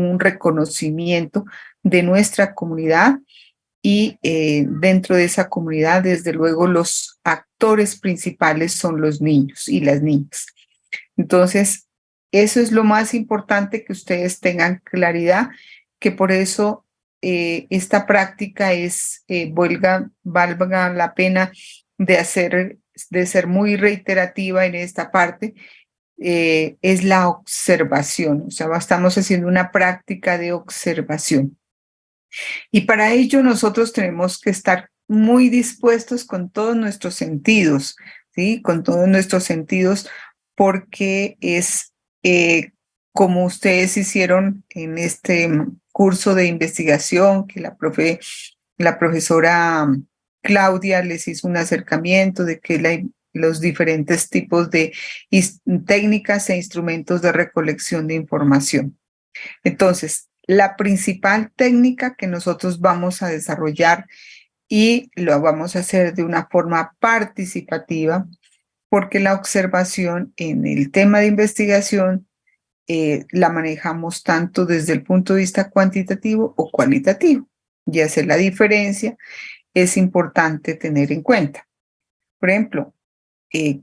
un reconocimiento de nuestra comunidad y dentro de esa comunidad, desde luego, los actores principales son los niños y las niñas. Entonces, eso es lo más importante, que ustedes tengan claridad, que por eso esta práctica valga la pena de ser muy reiterativa en esta parte, es la observación. O sea, estamos haciendo una práctica de observación. Y para ello nosotros tenemos que estar muy dispuestos con todos nuestros sentidos, ¿sí? Con todos nuestros sentidos, porque es como ustedes hicieron en este curso de investigación que la profesora Claudia les hizo un acercamiento de que los diferentes tipos de técnicas e instrumentos de recolección de información. Entonces, la principal técnica que nosotros vamos a desarrollar, y lo vamos a hacer de una forma participativa, porque la observación en el tema de investigación la manejamos tanto desde el punto de vista cuantitativo o cualitativo. Y hacer la diferencia es importante tener en cuenta. Por ejemplo,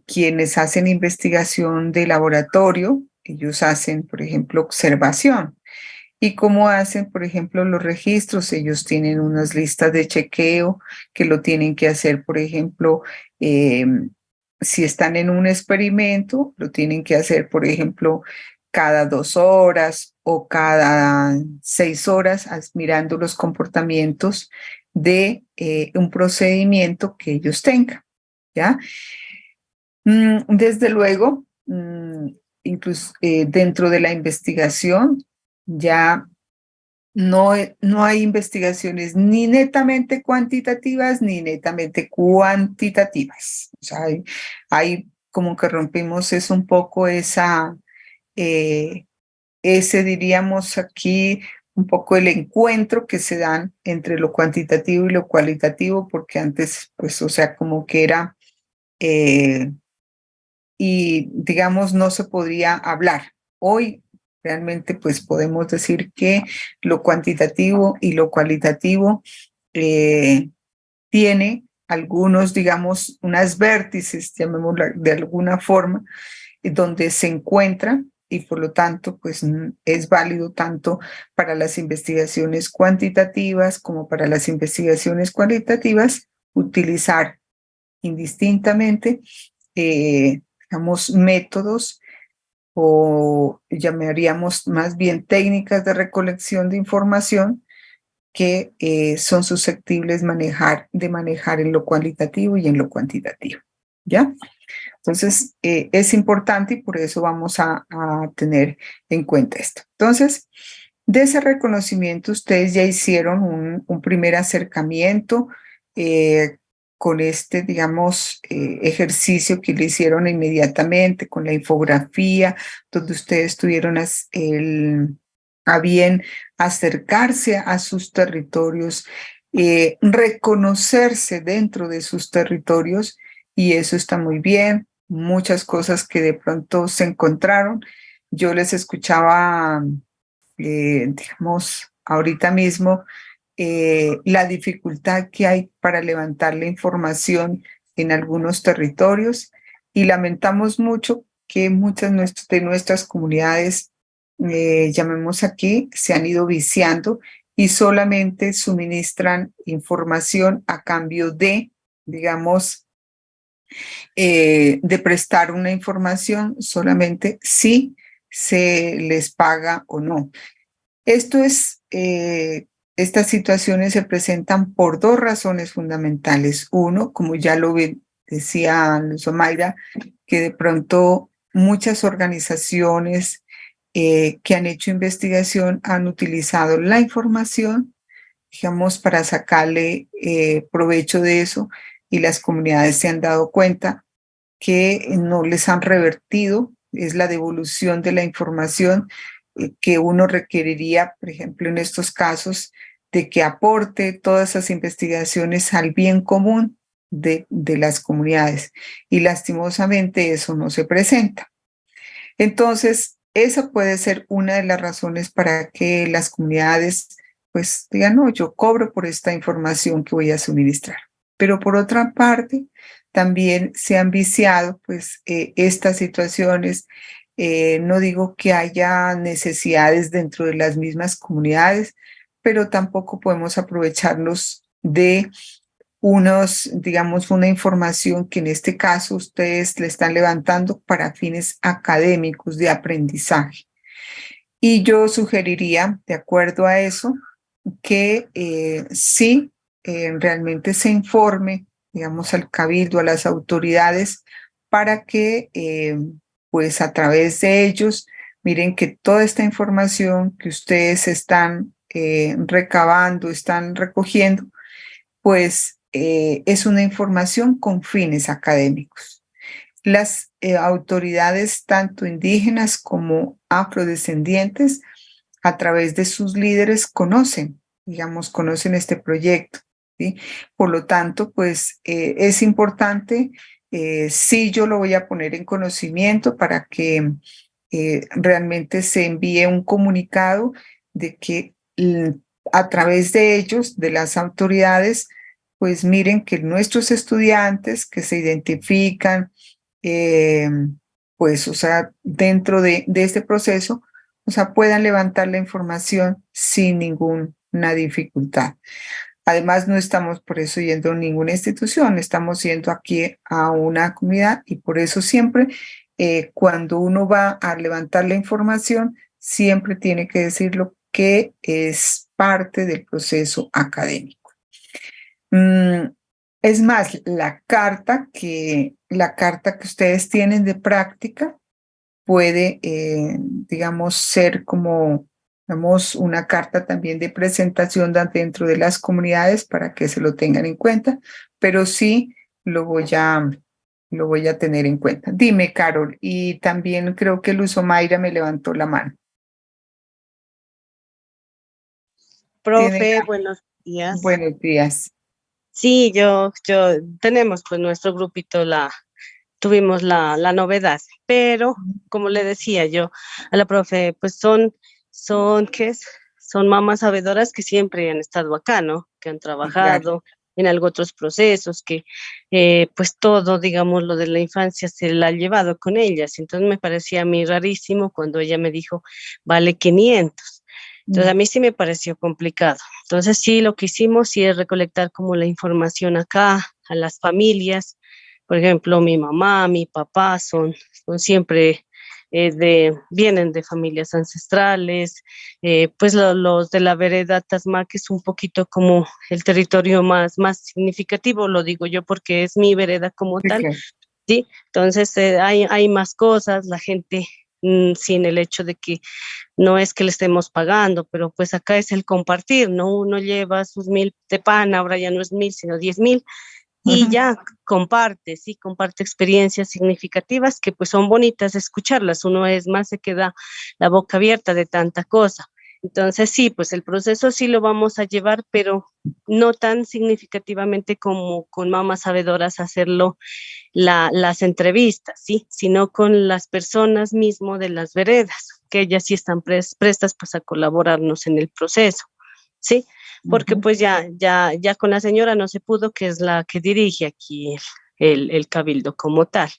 quienes hacen investigación de laboratorio, ellos hacen, por ejemplo, observación. ¿Y cómo hacen, por ejemplo, los registros? Ellos tienen unas listas de chequeo que lo tienen que hacer, por ejemplo, si están en un experimento, lo tienen que hacer, por ejemplo, cada 2 horas o cada 6 horas, mirando los comportamientos de un procedimiento que ellos tengan, ¿ya? Desde luego, incluso dentro de la investigación, ya no hay investigaciones ni netamente cuantitativas ni netamente cuantitativas. O sea, hay como que rompimos un poco diríamos aquí, un poco el encuentro que se dan entre lo cuantitativo y lo cualitativo, porque antes, pues, o sea, como que era, y digamos, no se podría hablar. Hoy realmente pues podemos decir que lo cuantitativo y lo cualitativo tiene algunos, digamos, unas vértices, llamémoslo de alguna forma, donde se encuentran, y por lo tanto pues es válido tanto para las investigaciones cuantitativas como para las investigaciones cualitativas utilizar indistintamente digamos, métodos, o llamaríamos más bien técnicas de recolección de información que son susceptibles de manejar en lo cualitativo y en lo cuantitativo, ¿ya? Entonces, es importante y por eso vamos a tener en cuenta esto. Entonces, de ese reconocimiento, ustedes ya hicieron un primer acercamiento con este, digamos, ejercicio que le hicieron inmediatamente con la infografía, donde ustedes tuvieron a bien acercarse a sus territorios, reconocerse dentro de sus territorios, y eso está muy bien. Muchas cosas que de pronto se encontraron. Yo les escuchaba, digamos, ahorita mismo, la dificultad que hay para levantar la información en algunos territorios, y lamentamos mucho que muchas de nuestras comunidades, llamemos aquí, se han ido viciando y solamente suministran información a cambio de, digamos, de prestar una información solamente si se les paga o no. Estas situaciones se presentan por 2 razones fundamentales. Uno, como ya decía Somaira, que de pronto muchas organizaciones que han hecho investigación han utilizado la información, digamos, para sacarle provecho de eso, y las comunidades se han dado cuenta que no les han revertido, es la devolución de la información que uno requeriría, por ejemplo, en estos casos, de que aporte todas esas investigaciones al bien común de las comunidades. Y lastimosamente eso no se presenta. Entonces, esa puede ser una de las razones para que las comunidades pues digan, no, yo cobro por esta información que voy a suministrar. Pero por otra parte, también se han viciado pues estas situaciones. No digo que haya necesidades dentro de las mismas comunidades, pero tampoco podemos aprovecharnos de digamos, una información que en este caso ustedes le están levantando para fines académicos de aprendizaje. Y yo sugeriría, de acuerdo a eso, que sí realmente se informe, digamos, al cabildo, a las autoridades, para que, pues a través de ellos, miren que toda esta información que ustedes están recabando, están recogiendo, pues es una información con fines académicos. Las autoridades, tanto indígenas como afrodescendientes, a través de sus líderes conocen, digamos, conocen este proyecto, ¿sí? Por lo tanto, pues es importante, sí yo lo voy a poner en conocimiento para que realmente se envíe un comunicado de que a través de ellos, de las autoridades, pues miren que nuestros estudiantes que se identifican, eh, pues, o sea, dentro de este proceso, o sea, puedan levantar la información sin ninguna dificultad. Además, no estamos por eso yendo a ninguna institución, estamos yendo aquí a una comunidad y por eso siempre, cuando uno va a levantar la información, siempre tiene que decir lo que es parte del proceso académico. Es más, la carta que ustedes tienen de práctica puede, digamos, ser como, digamos, una carta también de presentación dentro de las comunidades para que se lo tengan en cuenta, pero sí lo voy a tener en cuenta. Dime, Carol, y también creo que Luz Mayra me levantó la mano. Tiene, Profe, buenos días. buenos días. Sí, tenemos pues nuestro grupito, tuvimos la novedad, pero como le decía yo a la profe, pues ¿qué es? Son mamás sabedoras que siempre han estado acá, ¿no? Que han Sí, claro. trabajado en algo otros procesos, que pues todo, digamos, lo de la infancia se la ha llevado con ellas. Entonces me parecía a mí rarísimo cuando ella me dijo, vale 500. Entonces a mí sí me pareció complicado. Entonces sí, lo que hicimos sí es recolectar como la información acá a las familias. Por ejemplo, mi mamá, mi papá son siempre vienen de familias ancestrales, pues los de la vereda Tasma, que es un poquito como el territorio más significativo, lo digo yo porque es mi vereda como Sí, tal, claro. ¿sí? Entonces hay más cosas, la gente, sin el hecho de que no es que le estemos pagando, pero pues acá es el compartir, ¿no? Uno lleva sus 1.000 de pan, ahora ya no es 1.000, sino 10.000, y Ujú. ya comparte, sí, comparte experiencias significativas que pues son bonitas escucharlas, uno es más, se queda la boca abierta de tanta cosa. Entonces sí, pues el proceso sí lo vamos a llevar, pero no tan significativamente como con mamás sabedoras hacerlo las entrevistas, ¿sí? Sino con las personas mismo de las veredas, que ellas sí están prestas pues a colaborarnos en el proceso, ¿sí? Porque Ujú. pues ya con la señora no se pudo, que es la que dirige aquí el cabildo como tal.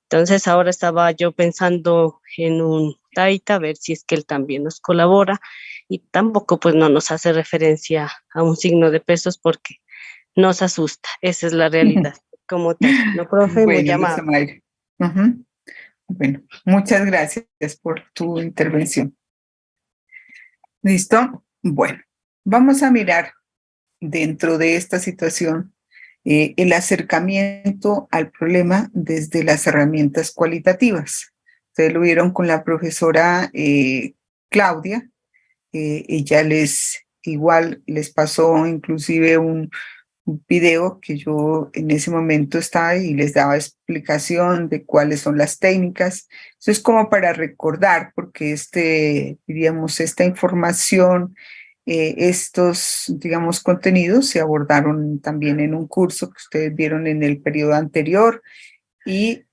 Entonces ahora estaba yo pensando en un taita, a ver si es que él también nos colabora y tampoco pues no nos hace referencia a un signo de pesos porque nos asusta, esa es la realidad como tal. No, profe, muy Bueno, Luz amable. Mayra. Ujú. Bueno, muchas gracias por tu intervención. ¿Listo? Bueno, vamos a mirar dentro de esta situación el acercamiento al problema desde las herramientas cualitativas. Ustedes lo vieron con la profesora Claudia. Ella igual les pasó inclusive un video que yo en ese momento estaba y les daba explicación de cuáles son las técnicas. Eso es como para recordar, porque diríamos, esta información, estos, digamos, contenidos se abordaron también en un curso que ustedes vieron en el periodo anterior y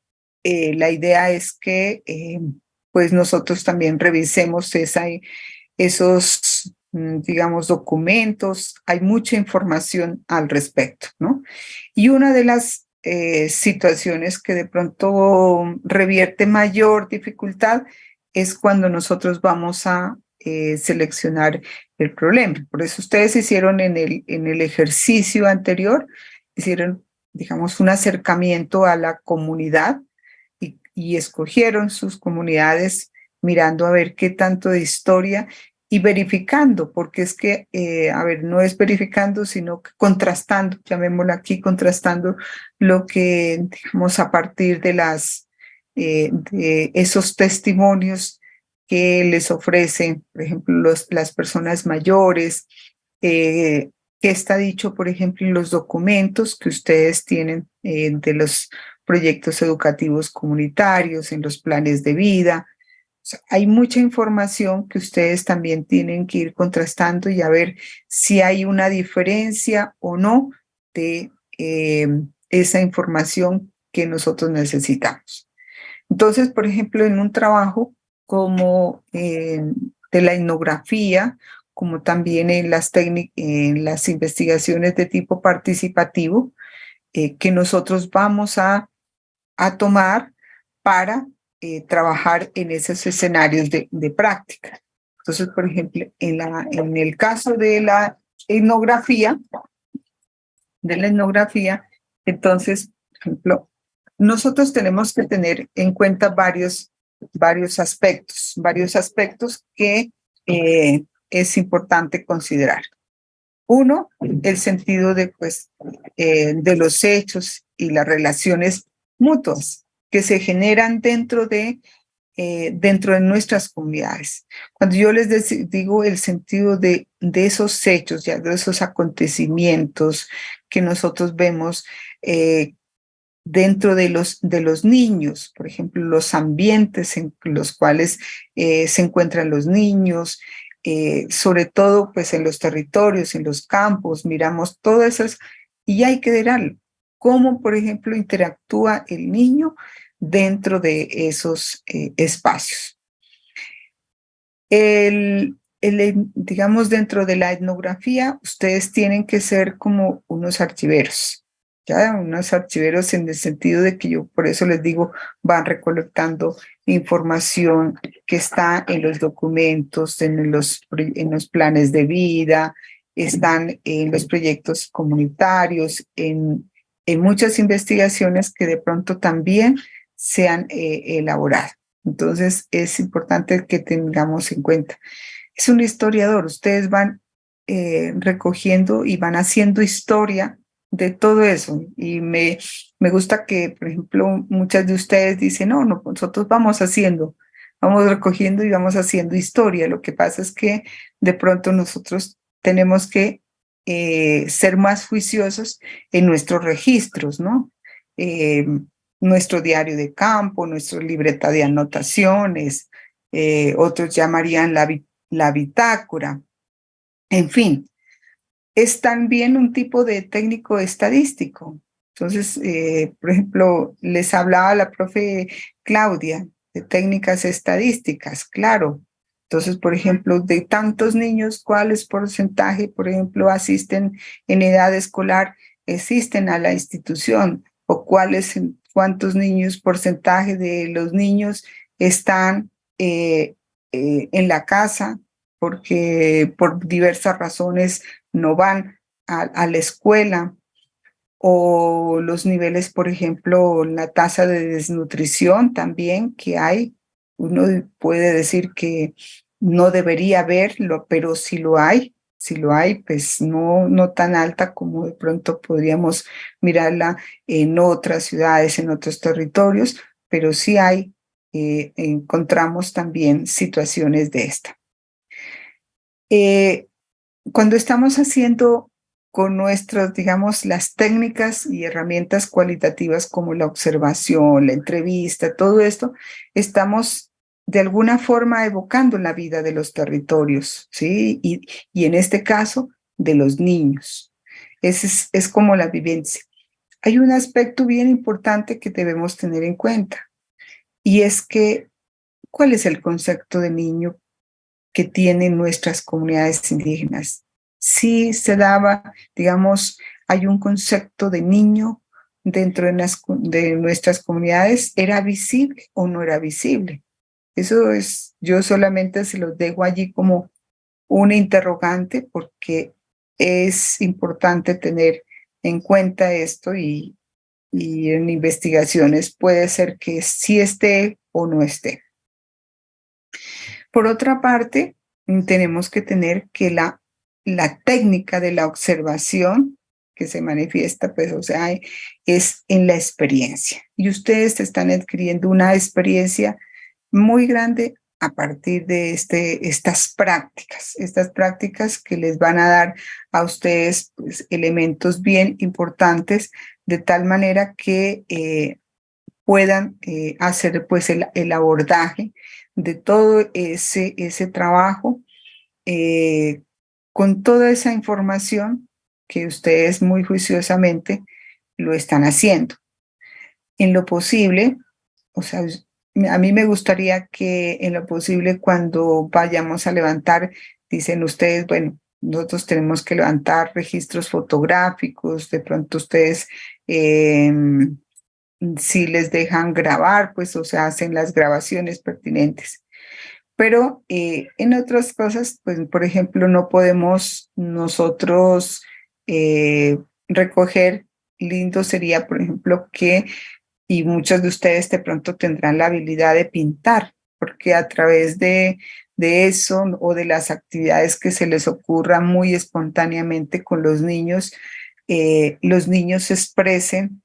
la idea es que pues nosotros también revisemos esos, digamos, documentos. Hay mucha información al respecto, ¿no? Y una de las situaciones que de pronto revierte mayor dificultad es cuando nosotros vamos a seleccionar el problema. Por eso ustedes hicieron en el ejercicio anterior, hicieron, digamos, un acercamiento a la comunidad y escogieron sus comunidades mirando a ver qué tanto de historia y verificando, porque es que, a ver, no es verificando, sino que contrastando, llamémoslo aquí, contrastando lo que, digamos, a partir de de esos testimonios que les ofrecen, por ejemplo, las personas mayores, que está dicho, por ejemplo, en los documentos que ustedes tienen de los proyectos educativos comunitarios, en los planes de vida. O sea, hay mucha información que ustedes también tienen que ir contrastando y a ver si hay una diferencia o no de esa información que nosotros necesitamos. Entonces, por ejemplo, en un trabajo como de la etnografía, como también en en las investigaciones de tipo participativo, que nosotros vamos a tomar para trabajar en esos escenarios de práctica. Entonces, por ejemplo, en el caso etnografía, de la etnografía, entonces, por ejemplo, nosotros tenemos que tener en cuenta varios aspectos que es importante considerar. Uno, el sentido de los hechos y las relaciones mutuas que se generan dentro de nuestras comunidades. Cuando yo les digo el sentido de esos hechos, ya de esos acontecimientos que nosotros vemos dentro de los niños, por ejemplo, los ambientes en los cuales se encuentran los niños, sobre todo pues en los territorios, en los campos, miramos todas esas, y hay que ver cómo, por ejemplo, interactúa el niño dentro de esos espacios. Digamos, dentro de la etnografía, ustedes tienen que ser como unos archiveros, ¿ya? Unos archiveros en el sentido de que yo, por eso les digo, van recolectando información que está en los documentos, en los planes de vida, están en los proyectos comunitarios, en muchas investigaciones que de pronto también se han elaborado. Entonces, es importante que tengamos en cuenta. Es un historiador, ustedes van recogiendo y van haciendo historia de todo eso. Y me gusta que, por ejemplo, muchas de ustedes dicen, no, nosotros vamos recogiendo y vamos haciendo historia. Lo que pasa es que de pronto nosotros tenemos que ser más juiciosos en nuestros registros, ¿no? Nuestro diario de campo, nuestra libreta de anotaciones, otros llamarían la bitácora, en fin, es también un tipo de técnico estadístico. Entonces, por ejemplo, les hablaba la profe Claudia de técnicas estadísticas, claro. Entonces, por ejemplo, de tantos niños, ¿cuáles porcentaje, por ejemplo, asisten en edad escolar, asisten a la institución? ¿O cuántos niños, porcentaje de los niños están en la casa porque por diversas razones no van a la escuela? O los niveles, por ejemplo, la tasa de desnutrición también que hay. Uno puede decir que no debería haberlo, pero si lo hay, pues no tan alta como de pronto podríamos mirarla en otras ciudades, en otros territorios, pero sí hay, encontramos también situaciones de esta. Cuando estamos haciendo con nuestras, digamos, las técnicas y herramientas cualitativas como la observación, la entrevista, todo esto, estamos de alguna forma evocando la vida de los territorios, ¿sí? Y en este caso, de los niños. Es como la vivencia. Hay un aspecto bien importante que debemos tener en cuenta, y es que ¿Cuál es el concepto de niño que tienen nuestras comunidades indígenas? Sí se daba, digamos, hay un concepto de niño dentro de nuestras comunidades, ¿era visible o no era visible? Eso es, yo solamente se los dejo allí como un interrogante porque es importante tener en cuenta esto y en investigaciones puede ser que sí esté o no esté. Por otra parte, tenemos que tener que la técnica de la observación que se manifiesta, pues, o sea, es en la experiencia. Y ustedes están adquiriendo una experiencia muy grande a partir de estas prácticas que les van a dar a ustedes pues, elementos bien importantes, de tal manera que puedan hacer pues el abordaje de todo ese trabajo eh, con toda esa información que ustedes muy juiciosamente lo están haciendo. En lo posible, o sea, a mí me gustaría que en lo posible cuando vayamos a levantar, dicen ustedes, bueno, nosotros tenemos que levantar registros fotográficos, de pronto ustedes, si les dejan grabar, pues, o sea, hacen las grabaciones pertinentes. Pero en otras cosas, pues, por ejemplo, no podemos nosotros recoger, lindo sería, por ejemplo, que y muchos de ustedes de pronto tendrán la habilidad de pintar, porque a través de eso o de las actividades que se les ocurra muy espontáneamente con los niños expresen,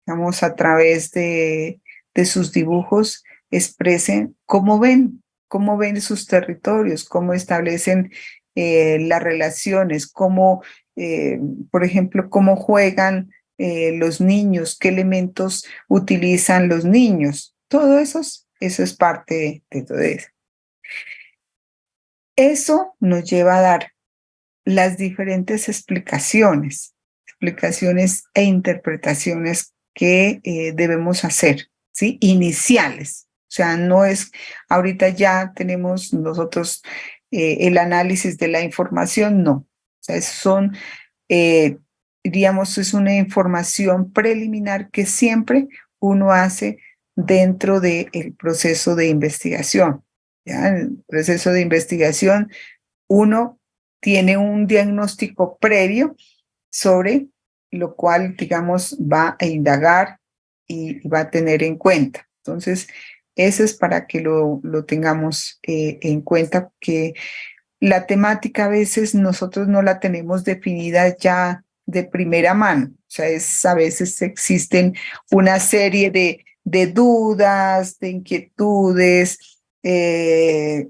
digamos, a través de sus dibujos, expresen cómo ven sus territorios, cómo establecen las relaciones, cómo, por ejemplo, cómo juegan los niños, qué elementos utilizan los niños. Todo eso es parte de todo eso. Eso nos lleva a dar las diferentes explicaciones e interpretaciones que debemos hacer, ¿sí? Iniciales. O sea, no es, ahorita ya tenemos nosotros el análisis de la información, no. O sea, son diríamos, es una información preliminar que siempre uno hace dentro del proceso de investigación. ¿Ya? En el proceso de investigación, uno tiene un diagnóstico previo sobre lo cual, digamos, va a indagar y va a tener en cuenta. Entonces, eso es para que lo tengamos en cuenta, que la temática a veces nosotros no la tenemos definida ya de primera mano. O sea, a veces existen una serie de dudas, de inquietudes,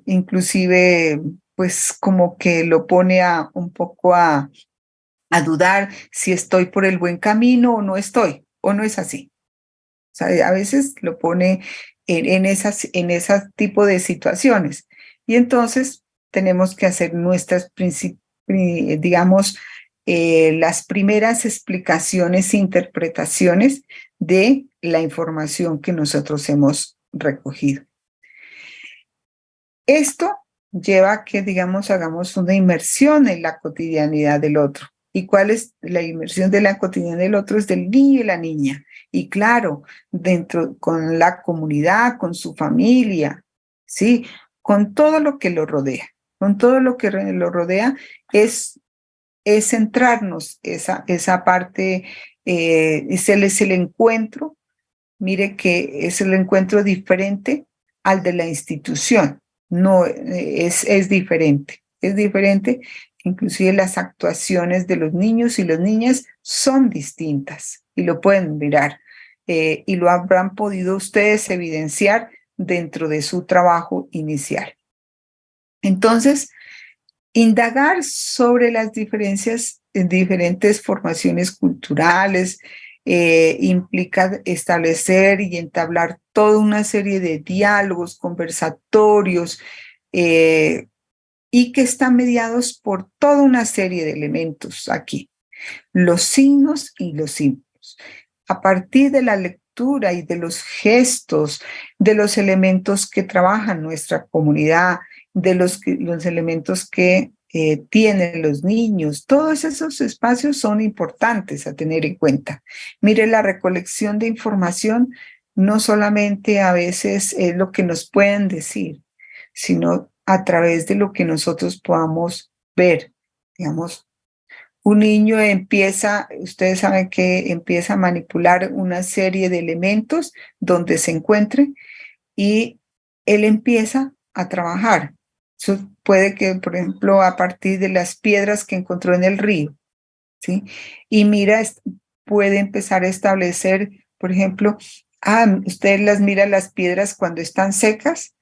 inclusive pues como que lo pone un poco a dudar si estoy por el buen camino o no estoy, o no es así. O sea, a veces lo pone en ese tipo de situaciones. Y entonces tenemos que hacer digamos, las primeras explicaciones e interpretaciones de la información que nosotros hemos recogido. Esto lleva a que, digamos, hagamos una inmersión en la cotidianidad del otro. ¿Y cuál es la inmersión de la cotidianidad del otro? Es del niño y la niña. Y claro, con la comunidad, con su familia, ¿sí? Con todo lo que lo rodea. Con todo lo que lo rodea es centrarnos esa parte, es el encuentro, mire que es el encuentro diferente al de la institución. No, es diferente, inclusive las actuaciones de los niños y las niñas son distintas y lo pueden mirar y lo habrán podido ustedes evidenciar dentro de su trabajo inicial. Entonces, indagar sobre las diferencias en diferentes formaciones culturales implica establecer y entablar toda una serie de diálogos, conversatorios, y que están mediados por toda una serie de elementos aquí, los signos y los símbolos. A partir de la lectura lectura y de los gestos, de los elementos que trabajan nuestra comunidad, de los elementos que tienen los niños. Todos esos espacios son importantes a tener en cuenta. Mire, la recolección de información no solamente a veces es lo que nos pueden decir, sino a través de lo que nosotros podamos ver. Digamos, un niño empieza, ustedes saben que empieza a manipular una serie de elementos donde se encuentre y él empieza a trabajar. Eso puede que, por ejemplo, a partir de las piedras que encontró en el río, ¿sí? Y mira, puede empezar a establecer, por ejemplo, usted las mira las piedras cuando están secas.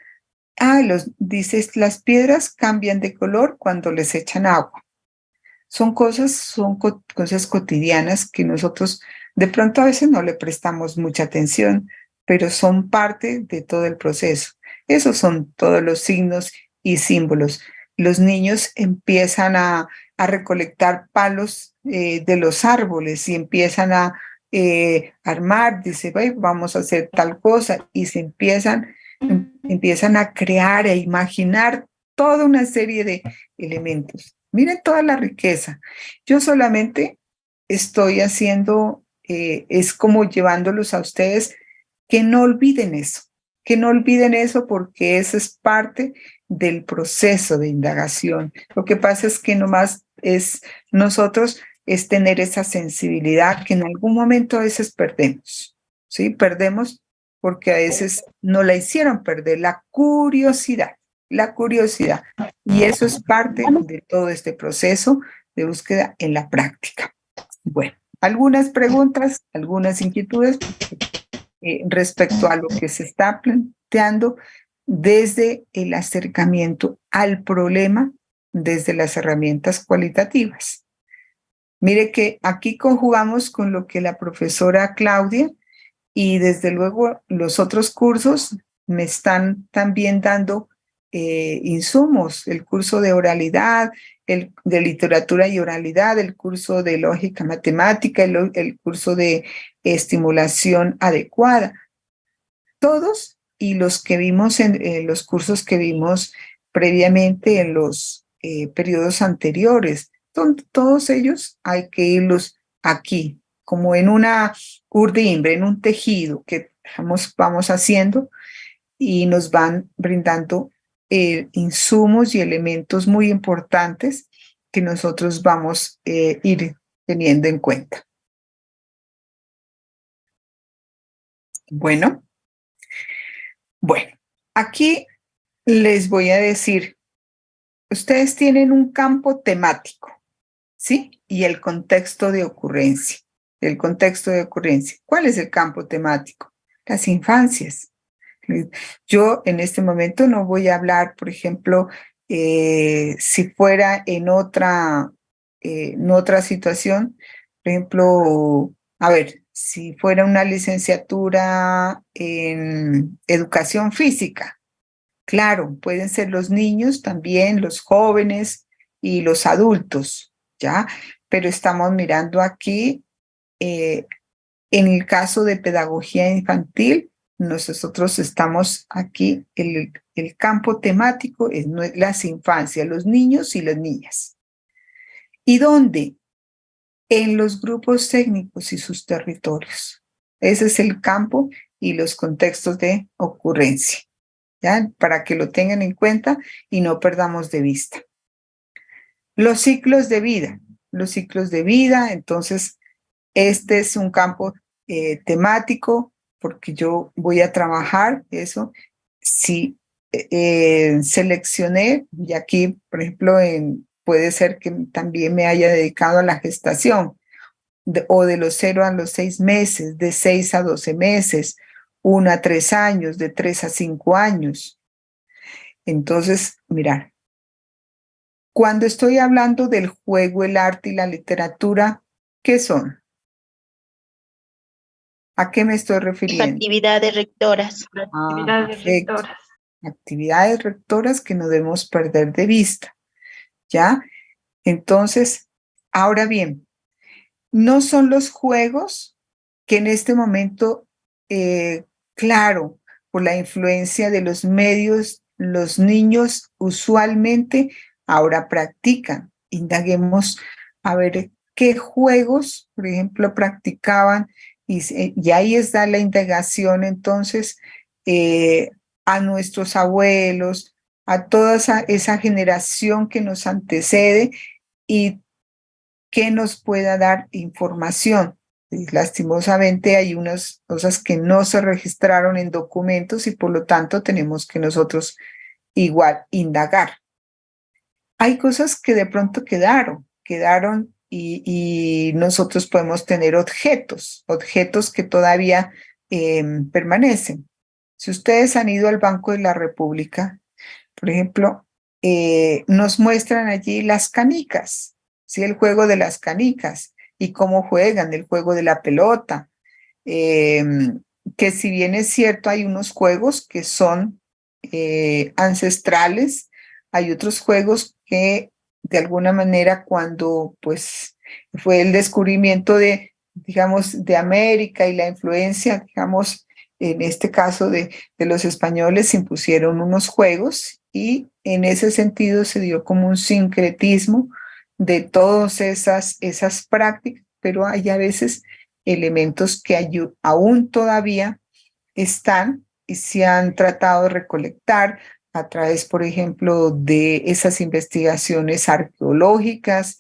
Dices, las piedras cambian de color cuando les echan agua. Son cosas cotidianas que nosotros de pronto a veces no le prestamos mucha atención, pero son parte de todo el proceso. Esos son todos los signos y símbolos. Los niños empiezan a recolectar palos de los árboles y empiezan a armar, dice, vamos a hacer tal cosa, y se empiezan a crear e imaginar toda una serie de elementos. Miren toda la riqueza. Yo solamente estoy haciendo, es como llevándolos a ustedes que no olviden eso, porque eso es parte del proceso de indagación. Lo que pasa es que nomás nosotros es tener esa sensibilidad que en algún momento a veces perdemos, ¿sí? Perdemos porque a veces no la hicieron perder, la curiosidad. Y eso es parte de todo este proceso de búsqueda en la práctica. Bueno, algunas preguntas, algunas inquietudes respecto a lo que se está planteando desde el acercamiento al problema, desde las herramientas cualitativas. Mire que aquí conjugamos con lo que la profesora Claudia y desde luego los otros cursos me están también dando insumos, el curso de oralidad, el de literatura y oralidad, el curso de lógica matemática, el curso de estimulación adecuada. Todos y los que vimos en los cursos que vimos previamente en los periodos anteriores, todos ellos hay que irlos aquí, como en una urdimbre, en un tejido que vamos haciendo y nos van brindando insumos y elementos muy importantes que nosotros vamos a ir teniendo en cuenta. Bueno, aquí les voy a decir, ustedes tienen un campo temático, ¿sí? Y el contexto de ocurrencia. ¿Cuál es el campo temático? Las infancias. Yo en este momento no voy a hablar, por ejemplo, si fuera en otra situación, por ejemplo, a ver, si fuera una licenciatura en educación física, claro, pueden ser los niños también, los jóvenes y los adultos, ¿ya? Pero estamos mirando aquí, en el caso de pedagogía infantil, nosotros estamos aquí, el campo temático es las infancias, los niños y las niñas. ¿Y dónde? En los grupos técnicos y sus territorios. Ese es el campo y los contextos de ocurrencia, ¿ya? Para que lo tengan en cuenta y no perdamos de vista. Los ciclos de vida, entonces, este es un campo temático, porque yo voy a trabajar eso. Si seleccioné, y aquí, por ejemplo, puede ser que también me haya dedicado a la gestación, o de los 0 a los 6 meses, de 6 a 12 meses, 1 a 3 años, de 3 a 5 años. Entonces, mirar, cuando estoy hablando del juego, el arte y la literatura, ¿qué son? ¿A qué me estoy refiriendo? Actividades rectoras. Actividades rectoras que no debemos perder de vista, ¿ya? Entonces, ahora bien, no son los juegos que en este momento claro, por la influencia de los medios, los niños usualmente ahora practican. Indaguemos a ver qué juegos, por ejemplo, practicaban y ahí está la indagación entonces a nuestros abuelos, a toda esa generación que nos antecede y que nos pueda dar información. Y lastimosamente hay unas cosas que no se registraron en documentos y por lo tanto tenemos que nosotros igual indagar. Hay cosas que de pronto quedaron y nosotros podemos tener objetos que todavía permanecen. Si ustedes han ido al Banco de la República, por ejemplo, nos muestran allí las canicas, ¿sí? El juego de las canicas y cómo juegan, el juego de la pelota, eh, que si bien es cierto, hay unos juegos que son ancestrales, hay otros juegos que de alguna manera cuando pues fue el descubrimiento de, digamos, de América y la influencia, digamos, en este caso de los españoles, se impusieron unos juegos y en ese sentido se dio como un sincretismo de todas esas prácticas, pero hay a veces elementos que aún todavía están y se han tratado de recolectar a través, por ejemplo, de esas investigaciones arqueológicas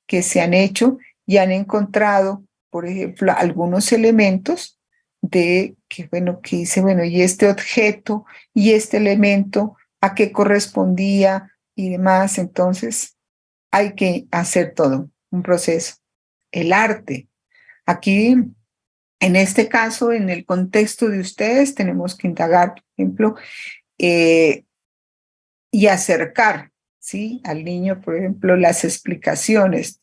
que se han hecho y han encontrado, por ejemplo, algunos elementos de que, bueno, que dice, bueno, y este objeto y este elemento, ¿a qué correspondía y demás? Entonces, hay que hacer todo un proceso. El arte. Aquí en este caso, en el contexto de ustedes, tenemos que indagar, por ejemplo, eh, y acercar, ¿sí? Al niño, por ejemplo, las explicaciones.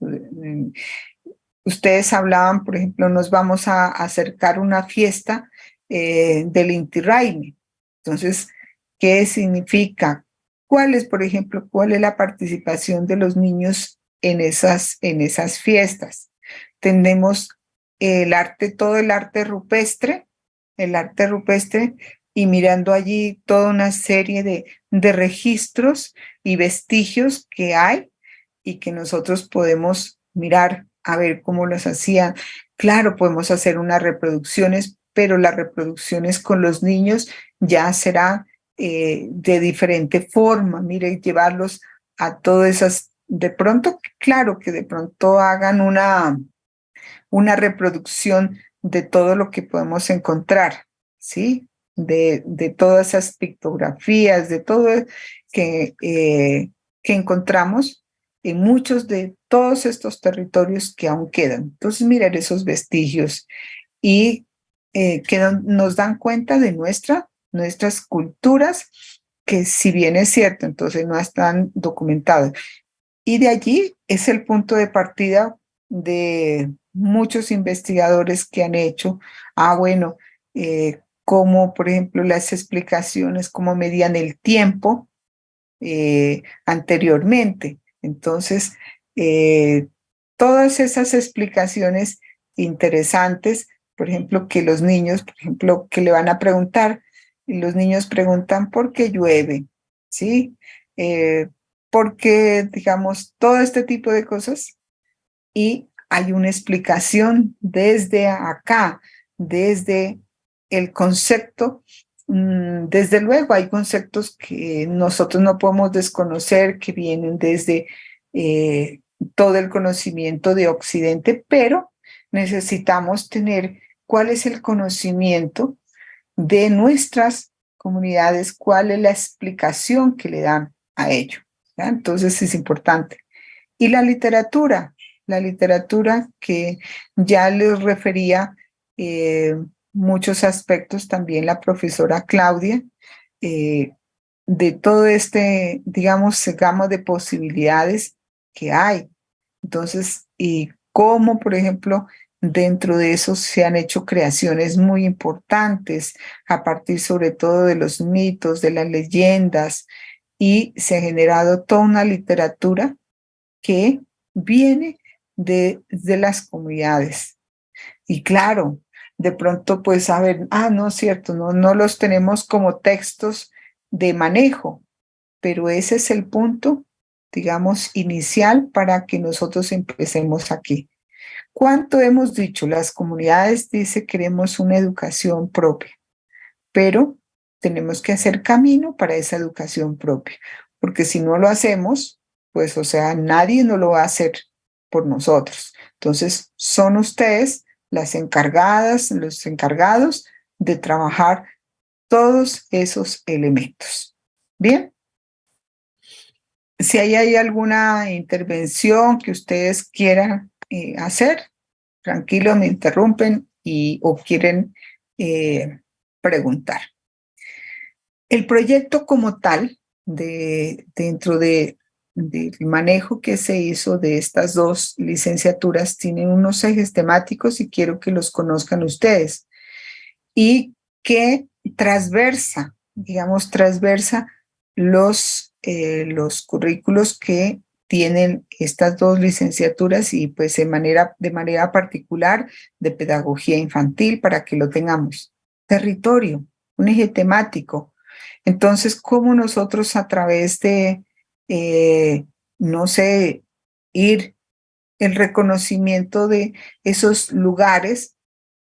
Ustedes hablaban, por ejemplo, nos vamos a acercar una fiesta del Inti Raymi. Entonces, ¿qué significa? ¿Cuál es, por ejemplo, cuál es la participación de los niños en esas fiestas? Tenemos todo el arte rupestre, y mirando allí toda una serie de registros y vestigios que hay y que nosotros podemos mirar a ver cómo los hacían. Claro, podemos hacer unas reproducciones, pero las reproducciones con los niños ya será de diferente forma. Mire, llevarlos a todas esas, de pronto, claro que de pronto hagan una reproducción de todo lo que podemos encontrar, ¿sí? De todas esas pictografías, de todo que encontramos en muchos de todos estos territorios que aún quedan. Entonces, mirar esos vestigios y que nos dan cuenta de nuestras culturas, que si bien es cierto, entonces no están documentadas. Y de allí es el punto de partida de muchos investigadores que han hecho, bueno, como por ejemplo las explicaciones, cómo medían el tiempo anteriormente. Entonces, eh, todas esas explicaciones interesantes, por ejemplo, que los niños, por ejemplo, que le van a preguntar, y los niños preguntan por qué llueve, ¿sí? Porque, digamos, todo este tipo de cosas y hay una explicación desde acá, desde el concepto. Desde luego hay conceptos que nosotros no podemos desconocer, que vienen desde eh, todo el conocimiento de Occidente, pero necesitamos tener cuál es el conocimiento de nuestras comunidades, cuál es la explicación que le dan a ello, ¿ya? Entonces es importante. Y la literatura que ya les refería muchos aspectos también la profesora Claudia, eh, de todo este, digamos, gama de posibilidades que hay. Entonces, y cómo, por ejemplo, dentro de eso se han hecho creaciones muy importantes a partir sobre todo de los mitos, de las leyendas, y se ha generado toda una literatura que viene de las comunidades. Y claro, de pronto pues saber, no es cierto, no los tenemos como textos de manejo, pero ese es el punto, digamos, inicial para que nosotros empecemos aquí. ¿Cuánto hemos dicho? Las comunidades dicen queremos una educación propia, pero tenemos que hacer camino para esa educación propia, porque si no lo hacemos, pues, o sea, nadie nos lo va a hacer por nosotros. Entonces, son ustedes las encargadas, los encargados de trabajar todos esos elementos. Bien, si hay alguna intervención que ustedes quieran hacer, tranquilo, me interrumpen o quieren preguntar. El proyecto como tal, dentro del manejo que se hizo de estas dos licenciaturas, tiene unos ejes temáticos y quiero que los conozcan ustedes. Y que transversa, digamos, transversa los currículos que tienen estas dos licenciaturas y pues de manera particular de pedagogía infantil para que lo tengamos. Territorio, un eje temático. Entonces, ¿cómo nosotros a través de, no sé, ir el reconocimiento de esos lugares,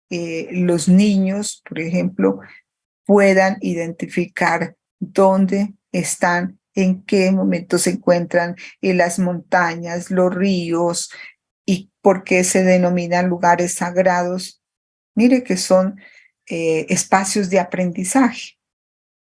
los niños, por ejemplo, puedan identificar dónde están, en qué momento se encuentran en las montañas, los ríos y por qué se denominan lugares sagrados? Mire que son espacios de aprendizaje,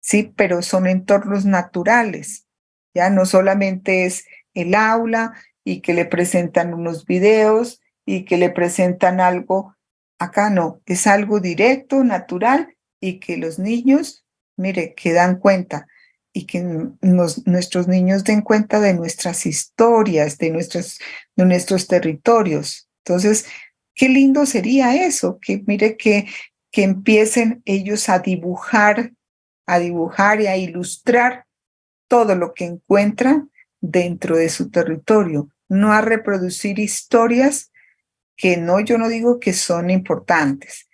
¿sí? Pero son entornos naturales, ya no solamente es el aula y que le presentan unos videos y que le presentan algo. Acá no, es algo directo, natural y que los niños, mire, que dan cuenta y que nuestros niños den cuenta de nuestras historias, de nuestros territorios. Entonces, qué lindo sería eso, que mire que empiecen ellos a dibujar y a ilustrar todo lo que encuentran dentro de su territorio, no a reproducir historias que yo no digo que son importantes,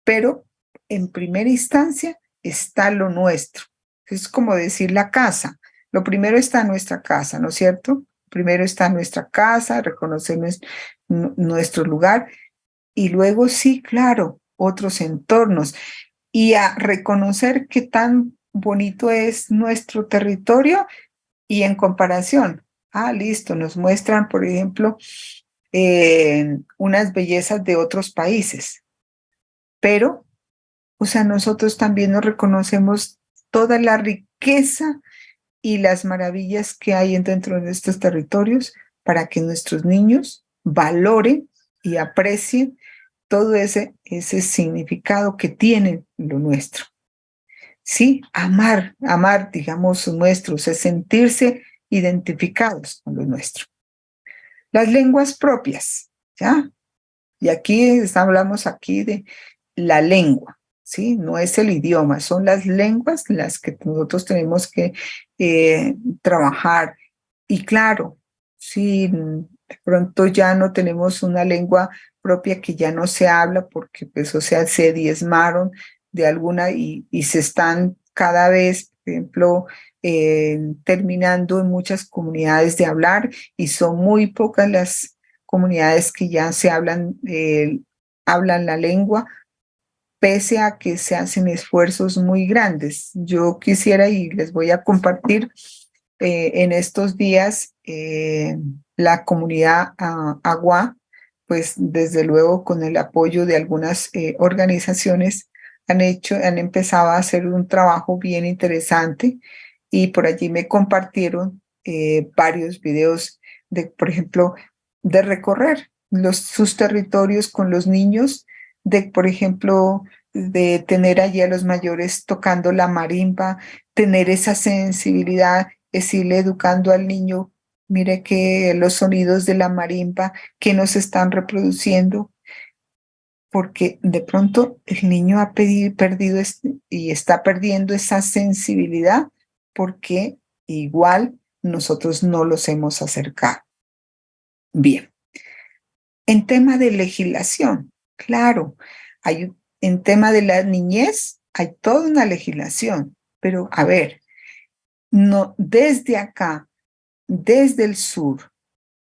pero en primera instancia está lo nuestro. Es como decir la casa. Lo primero está nuestra casa, ¿no es cierto? Primero está nuestra casa, reconocer nuestro lugar y luego sí, claro, otros entornos y a reconocer qué tan bonito es nuestro territorio y en comparación. Listo, nos muestran, por ejemplo, unas bellezas de otros países, pero, o sea, nosotros también nos reconocemos toda la riqueza y las maravillas que hay dentro de estos territorios para que nuestros niños valoren y aprecien todo ese significado que tiene lo nuestro. Sí, amar, digamos, nuestros, es sentirse identificados con lo nuestro. Las lenguas propias, ¿ya? Y aquí hablamos aquí de la lengua, ¿sí? No es el idioma, son las lenguas las que nosotros tenemos que trabajar. Y claro, si de pronto ya no tenemos una lengua propia que ya no se habla porque, pues, o sea, se diezmaron de alguna y se están cada vez, por ejemplo, terminando en muchas comunidades de hablar y son muy pocas las comunidades que ya se hablan la lengua, pese a que se hacen esfuerzos muy grandes. Yo quisiera y les voy a compartir en estos días la comunidad Agua, pues desde luego con el apoyo de algunas organizaciones han empezado a hacer un trabajo bien interesante y por allí me compartieron varios videos de, por ejemplo, de recorrer sus territorios con los niños, de, por ejemplo, de tener allí a los mayores tocando la marimba, tener esa sensibilidad, es irle educando al niño, mire que los sonidos de la marimba que nos están reproduciendo, porque de pronto el niño ha perdido y está perdiendo esa sensibilidad porque igual nosotros no los hemos acercado. Bien. En tema de legislación, claro, en tema de la niñez, hay toda una legislación, pero a ver, no, desde acá, desde el sur,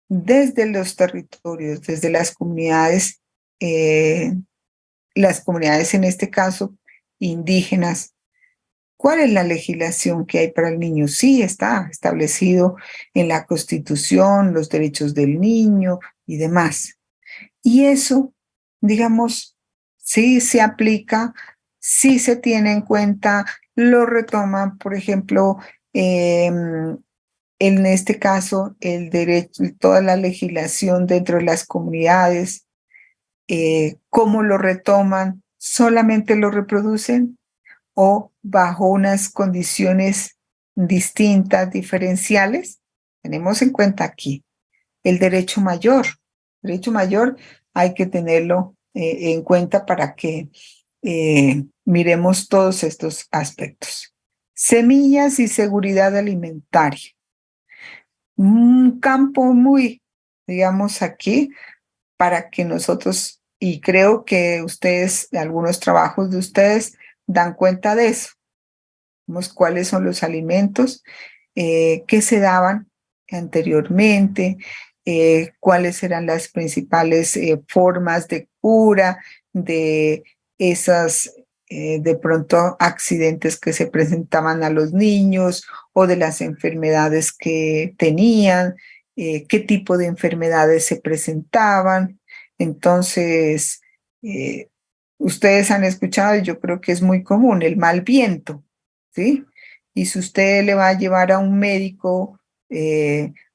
desde los territorios, desde las comunidades en este caso indígenas, ¿cuál es la legislación que hay para el niño? Sí, está establecido en la Constitución, los derechos del niño y demás. Y eso, digamos, sí se aplica, sí se tiene en cuenta, lo retoman, por ejemplo, en este caso, el derecho, toda la legislación dentro de las comunidades, cómo lo retoman, solamente lo reproducen o bajo unas condiciones distintas, diferenciales. Tenemos en cuenta aquí el derecho mayor. El derecho mayor hay que tenerlo en cuenta para que miremos todos estos aspectos. Semillas y seguridad alimentaria. Un campo muy, digamos, aquí para que nosotros, y creo que ustedes, algunos trabajos de ustedes, dan cuenta de eso. Vemos cuáles son los alimentos que se daban anteriormente, cuáles eran las principales formas de cura de esas, de pronto, accidentes que se presentaban a los niños o de las enfermedades que tenían, qué tipo de enfermedades se presentaban. Entonces, ustedes han escuchado, y yo creo que es muy común, el mal viento, ¿sí? Y si usted le va a llevar a un médico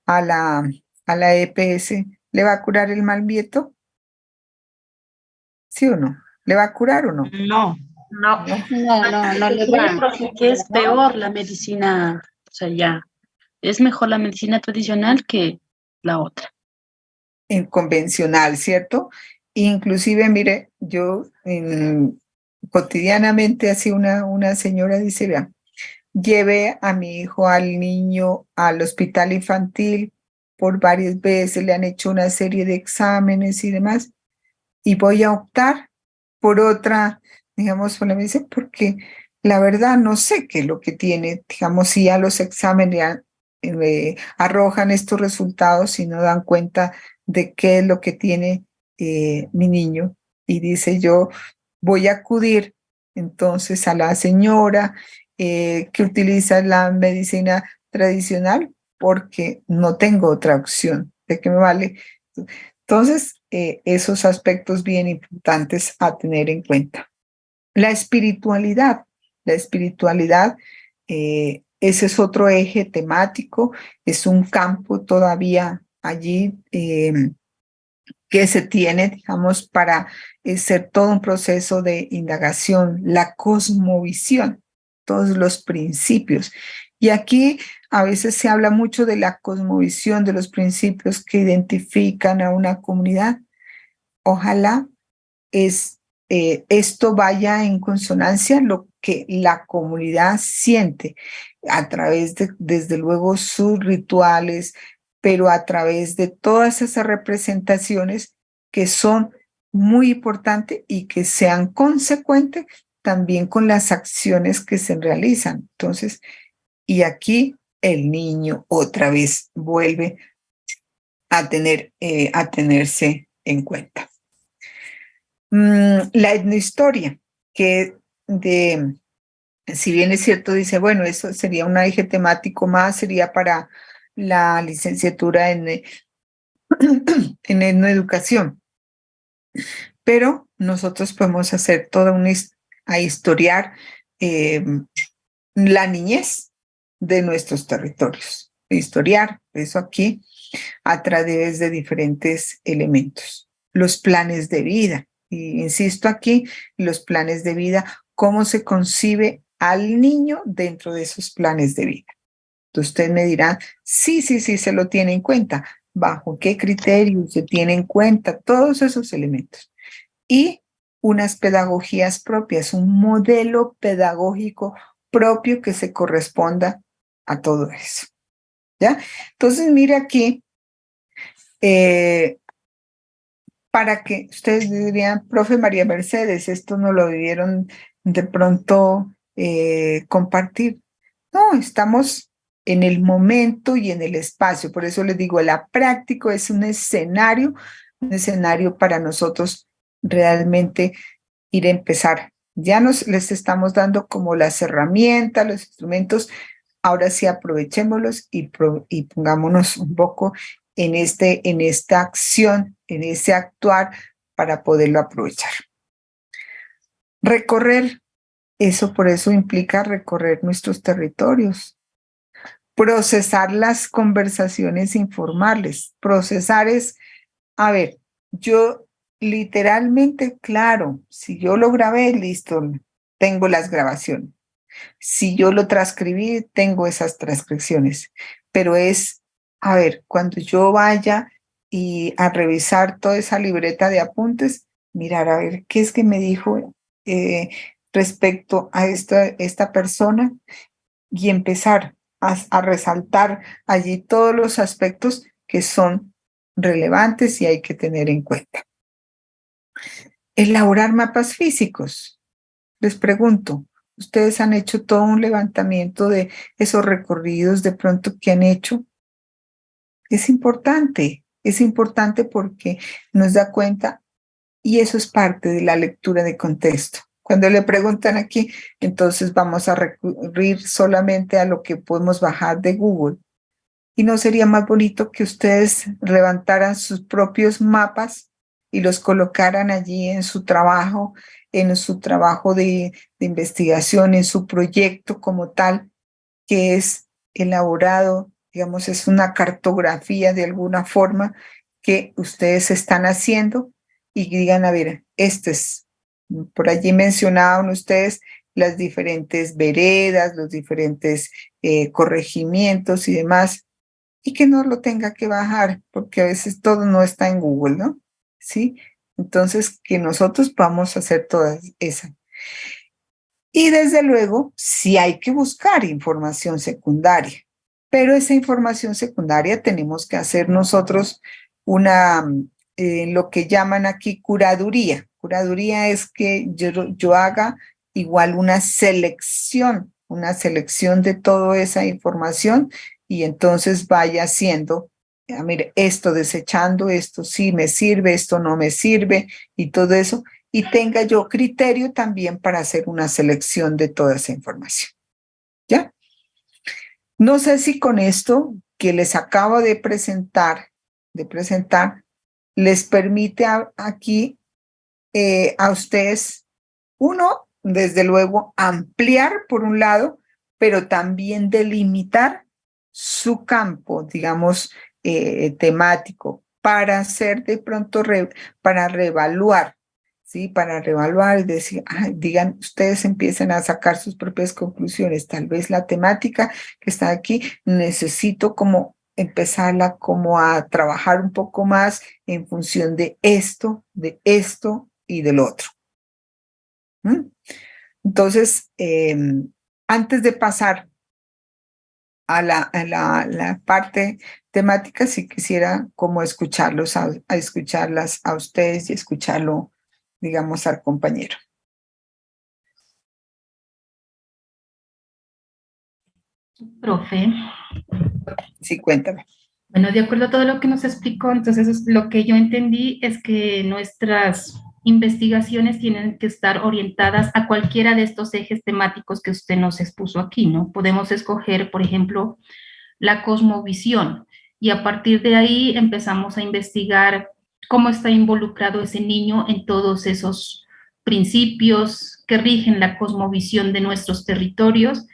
a la EPS, ¿le va a curar el mal viento? ¿Sí o no? ¿Le va a curar o no? No, no, ¿No? no le va, profe, que es peor la medicina, o sea, ya, es mejor la medicina tradicional que la otra. En convencional, ¿cierto? Inclusive, mire, yo cotidianamente así una señora dice, vea, llevé a mi hijo, al niño, al hospital infantil por varias veces, le han hecho una serie de exámenes y demás, y voy a optar por otra, digamos, por la medicina, porque la verdad no sé qué es lo que tiene, digamos, si ya los exámenes ya, arrojan estos resultados y no dan cuenta de qué es lo que tiene mi niño. Y dice yo, voy a acudir entonces a la señora que utiliza la medicina tradicional porque no tengo otra opción. ¿De qué me vale? Entonces, esos aspectos bien importantes a tener en cuenta. La espiritualidad. La espiritualidad, ese es otro eje temático, es un campo todavía allí que se tiene, digamos, para ser todo un proceso de indagación, la cosmovisión, todos los principios. Y aquí a veces se habla mucho de la cosmovisión, de los principios que identifican a una comunidad. Ojalá esto vaya en consonancia lo que la comunidad siente a través de, desde luego, sus rituales, pero a través de todas esas representaciones que son muy importantes y que sean consecuentes también con las acciones que se realizan. Entonces, y aquí el niño otra vez vuelve a tenerse en cuenta. La etnohistoria, que si bien es cierto, dice, bueno, eso sería un eje temático más, sería para la licenciatura en etnoeducación, pero nosotros podemos hacer a historiar la niñez de nuestros territorios, historiar eso aquí a través de diferentes elementos. Los planes de vida, y insisto aquí, los planes de vida, cómo se concibe al niño dentro de esos planes de vida. Entonces usted me dirá, sí, se lo tiene en cuenta. ¿Bajo qué criterios se tiene en cuenta todos esos elementos? Y unas pedagogías propias, un modelo pedagógico propio que se corresponda a todo eso. ¿Ya? Entonces, mire aquí, para que ustedes dirían, profe María Mercedes, esto no lo debieron de pronto compartir. No, estamos en el momento y en el espacio. Por eso les digo, la práctica es un escenario para nosotros realmente ir a empezar. Ya les estamos dando como las herramientas, los instrumentos. Ahora sí aprovechémoslos y pongámonos un poco en esta acción, en ese actuar para poderlo aprovechar. Recorrer, eso por eso implica recorrer nuestros territorios. Procesar las conversaciones informales. Procesar es, a ver, yo literalmente, claro, si yo lo grabé, listo, tengo las grabaciones. Si yo lo transcribí, tengo esas transcripciones. Pero es, a ver, cuando yo vaya y a revisar toda esa libreta de apuntes, mirar a ver qué es que me dijo respecto a esta persona y empezar a resaltar allí todos los aspectos que son relevantes y hay que tener en cuenta. Elaborar mapas físicos. Les pregunto, ¿ustedes han hecho todo un levantamiento de esos recorridos de pronto que han hecho? Es importante porque nos da cuenta y eso es parte de la lectura de contexto. Cuando le preguntan aquí, entonces vamos a recurrir solamente a lo que podemos bajar de Google. ¿Y no sería más bonito que ustedes levantaran sus propios mapas y los colocaran allí en su trabajo de investigación, en su proyecto como tal, que es elaborado, digamos, es una cartografía de alguna forma que ustedes están haciendo y digan, a ver, por allí mencionaban ustedes las diferentes veredas, los diferentes corregimientos y demás, y que no lo tenga que bajar, porque a veces todo no está en Google, ¿no? ¿Sí? Entonces, que nosotros vamos a hacer todas esas. Y desde luego, sí hay que buscar información secundaria, pero esa información secundaria tenemos que hacer nosotros lo que llaman aquí curaduría. Curaduría es que yo haga igual una selección de toda esa información y entonces vaya haciendo, mire, esto desechando, esto sí me sirve, esto no me sirve y todo eso, y tenga yo criterio también para hacer una selección de toda esa información. ¿Ya? No sé si con esto que les acabo de presentar, les permite aquí a ustedes, uno, desde luego, ampliar por un lado, pero también delimitar su campo, digamos, temático, para hacer de pronto, para reevaluar, ¿sí? Para reevaluar y decir, digan, ustedes empiecen a sacar sus propias conclusiones. Tal vez la temática que está aquí, necesito como empezarla como a trabajar un poco más en función de esto y del otro. Entonces, antes de pasar a la parte temática, sí quisiera como escucharlos, a escucharlas a ustedes y escucharlo, digamos, al compañero. Profe. Sí, cuéntame. Bueno, de acuerdo a todo lo que nos explicó, entonces lo que yo entendí es que nuestras investigaciones tienen que estar orientadas a cualquiera de estos ejes temáticos que usted nos expuso aquí, ¿no? Podemos escoger, por ejemplo, la cosmovisión y a partir de ahí empezamos a investigar cómo está involucrado ese niño en todos esos principios que rigen la cosmovisión de nuestros territorios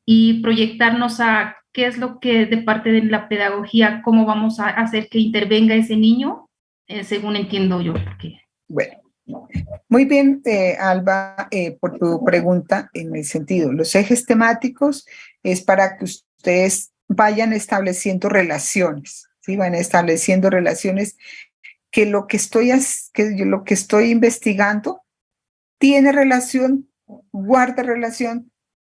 y proyectarnos a qué es lo que de parte de la pedagogía, cómo vamos a hacer que intervenga ese niño, según entiendo yo. Porque... Bueno, muy bien, Alba, por tu pregunta en el sentido, los ejes temáticos es para que ustedes vayan estableciendo relaciones, ¿sí? Van estableciendo relaciones que lo que estoy investigando tiene relación, guarda relación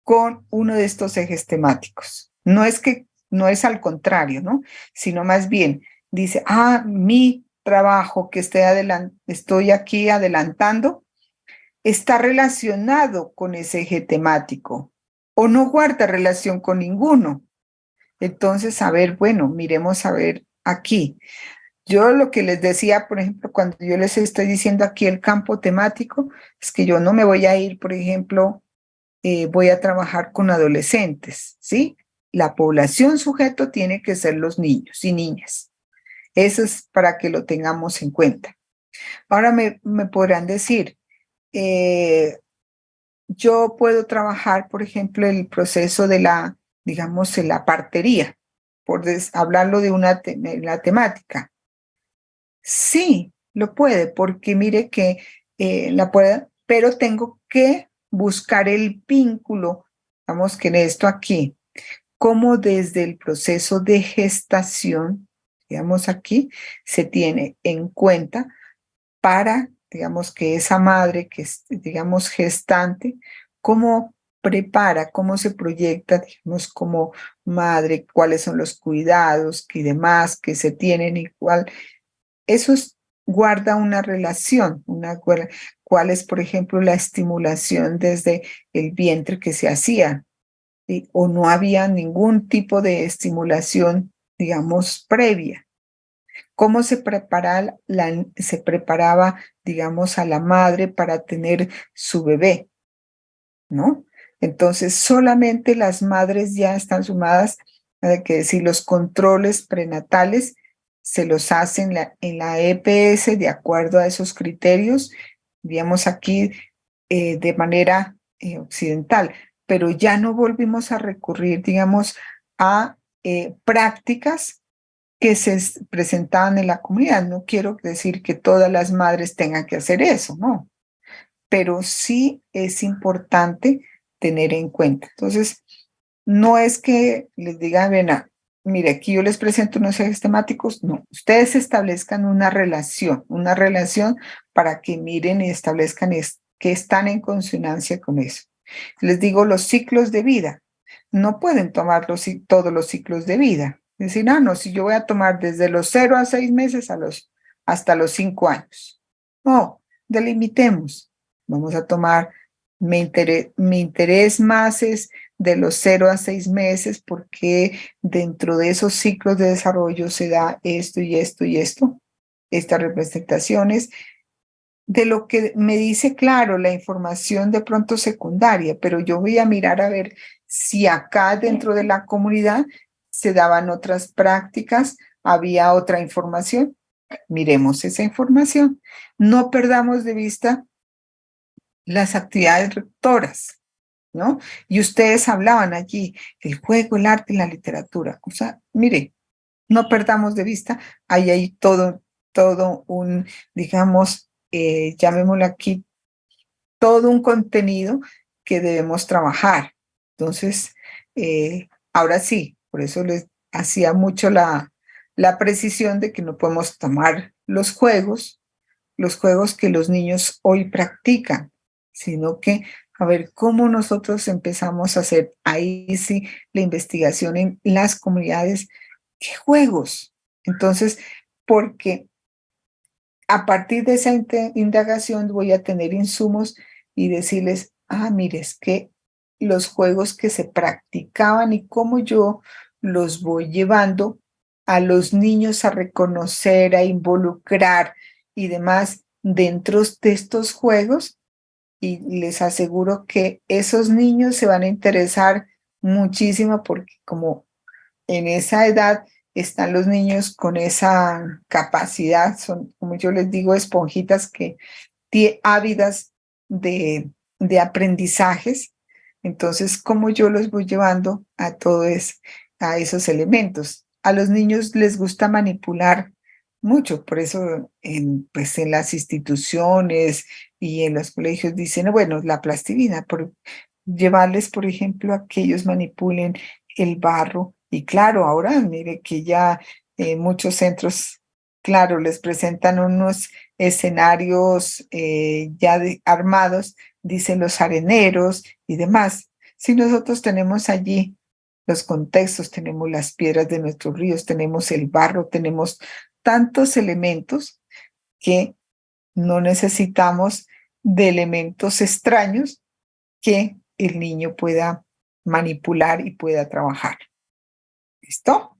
con uno de estos ejes temáticos. No es al contrario, ¿no? Sino más bien dice, mi trabajo que estoy aquí adelantando está relacionado con ese eje temático o no guarda relación con ninguno. Entonces, a ver, bueno, miremos a ver aquí. Yo lo que les decía, por ejemplo, cuando yo les estoy diciendo aquí el campo temático, es que yo no me voy a ir, por ejemplo, voy a trabajar con adolescentes, ¿sí? La población sujeto tiene que ser los niños y niñas. Eso es para que lo tengamos en cuenta. Ahora me podrán decir, yo puedo trabajar, por ejemplo, el proceso de digamos, la partería, por hablarlo de la temática. Sí, lo puede, porque mire que la puede, pero tengo que buscar el vínculo, vamos que en esto aquí, como desde el proceso de gestación, digamos aquí, se tiene en cuenta para, digamos, que esa madre que es, digamos, gestante, cómo prepara, cómo se proyecta, digamos, como madre, cuáles son los cuidados y demás que se tienen y eso guarda una relación, cuál es, por ejemplo, la estimulación desde el vientre que se hacía, ¿sí? O no había ningún tipo de estimulación, digamos, previa. ¿Cómo se preparaba, digamos, a la madre para tener su bebé? ¿No? Entonces, solamente las madres ya están sumadas, hay que decir, los controles prenatales se los hacen en la EPS de acuerdo a esos criterios, digamos aquí, de manera occidental, pero ya no volvimos a recurrir, digamos, a prácticas que se presentaban en la comunidad. No quiero decir que todas las madres tengan que hacer eso, ¿no? Pero sí es importante tener en cuenta. Entonces, no es que les diga, ven, mire, aquí yo les presento unos ejes temáticos, no, ustedes establezcan una relación para que miren y establezcan que están en consonancia con eso. Les digo los ciclos de vida, no pueden tomar todos los ciclos de vida. Es decir, no, si yo voy a tomar desde los 0 a 6 meses hasta los 5 años. No, delimitemos. Vamos a tomar, mi interés más es de los 0 a 6 meses porque dentro de esos ciclos de desarrollo se da esto y esto y esto, estas representaciones, de lo que me dice, claro, la información de pronto secundaria, pero yo voy a mirar a ver si acá dentro de la comunidad se daban otras prácticas, había otra información. Miremos esa información. No perdamos de vista las actividades rectoras, ¿no? Y ustedes hablaban allí, el juego, el arte y la literatura. O sea, mire, no perdamos de vista, ahí hay todo un, digamos, llamémoslo aquí, todo un contenido que debemos trabajar. Entonces, ahora sí, por eso les hacía mucho la precisión de que no podemos tomar los juegos que los niños hoy practican, sino que a ver cómo nosotros empezamos a hacer ahí sí la investigación en las comunidades. ¿Qué juegos? Entonces, porque a partir de esa indagación voy a tener insumos y decirles, mire, es que los juegos que se practicaban y cómo yo los voy llevando a los niños a reconocer, a involucrar y demás dentro de estos juegos, y les aseguro que esos niños se van a interesar muchísimo porque como en esa edad están los niños con esa capacidad, son, como yo les digo, esponjitas que ávidas de aprendizajes. Entonces, ¿cómo yo los voy llevando a a esos elementos? A los niños les gusta manipular mucho, por eso pues en las instituciones y en los colegios dicen, bueno, la plastilina, por llevarles, por ejemplo, a que ellos manipulen el barro. Y claro, ahora mire que ya muchos centros, claro, les presentan unos escenarios ya armados, dicen los areneros y demás. Si nosotros tenemos allí los contextos, tenemos las piedras de nuestros ríos, tenemos el barro, tenemos tantos elementos que no necesitamos de elementos extraños que el niño pueda manipular y pueda trabajar. ¿Listo?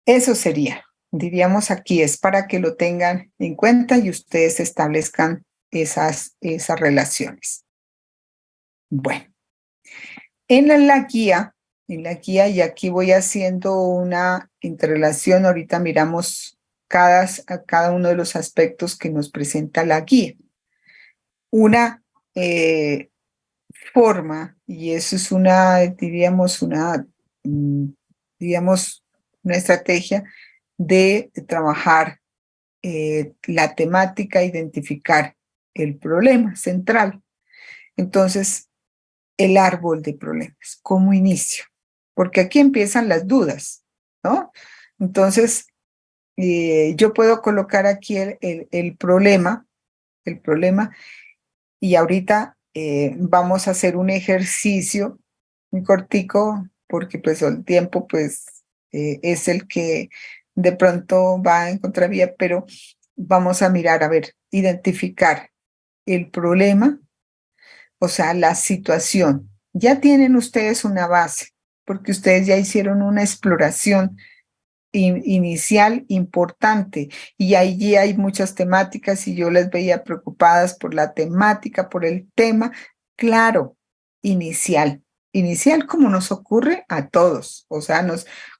Eso sería, diríamos aquí, es para que lo tengan en cuenta y ustedes establezcan esas relaciones. Bueno, en la guía, y aquí voy haciendo una interrelación, ahorita miramos cada uno de los aspectos que nos presenta la guía. Una forma, y eso es diríamos, una estrategia de trabajar la temática, identificar el problema central. Entonces, el árbol de problemas, ¿cómo inicio? Porque aquí empiezan las dudas, ¿no? Entonces, yo puedo colocar aquí el problema, y ahorita vamos a hacer un ejercicio muy cortico, porque pues el tiempo pues es el que de pronto va en contravía, pero vamos a mirar, a ver, identificar el problema, o sea, la situación. Ya tienen ustedes una base, porque ustedes ya hicieron una exploración inicial importante, y allí hay muchas temáticas y yo les veía preocupadas por la temática, por el tema, claro, inicial como nos ocurre a todos, o sea,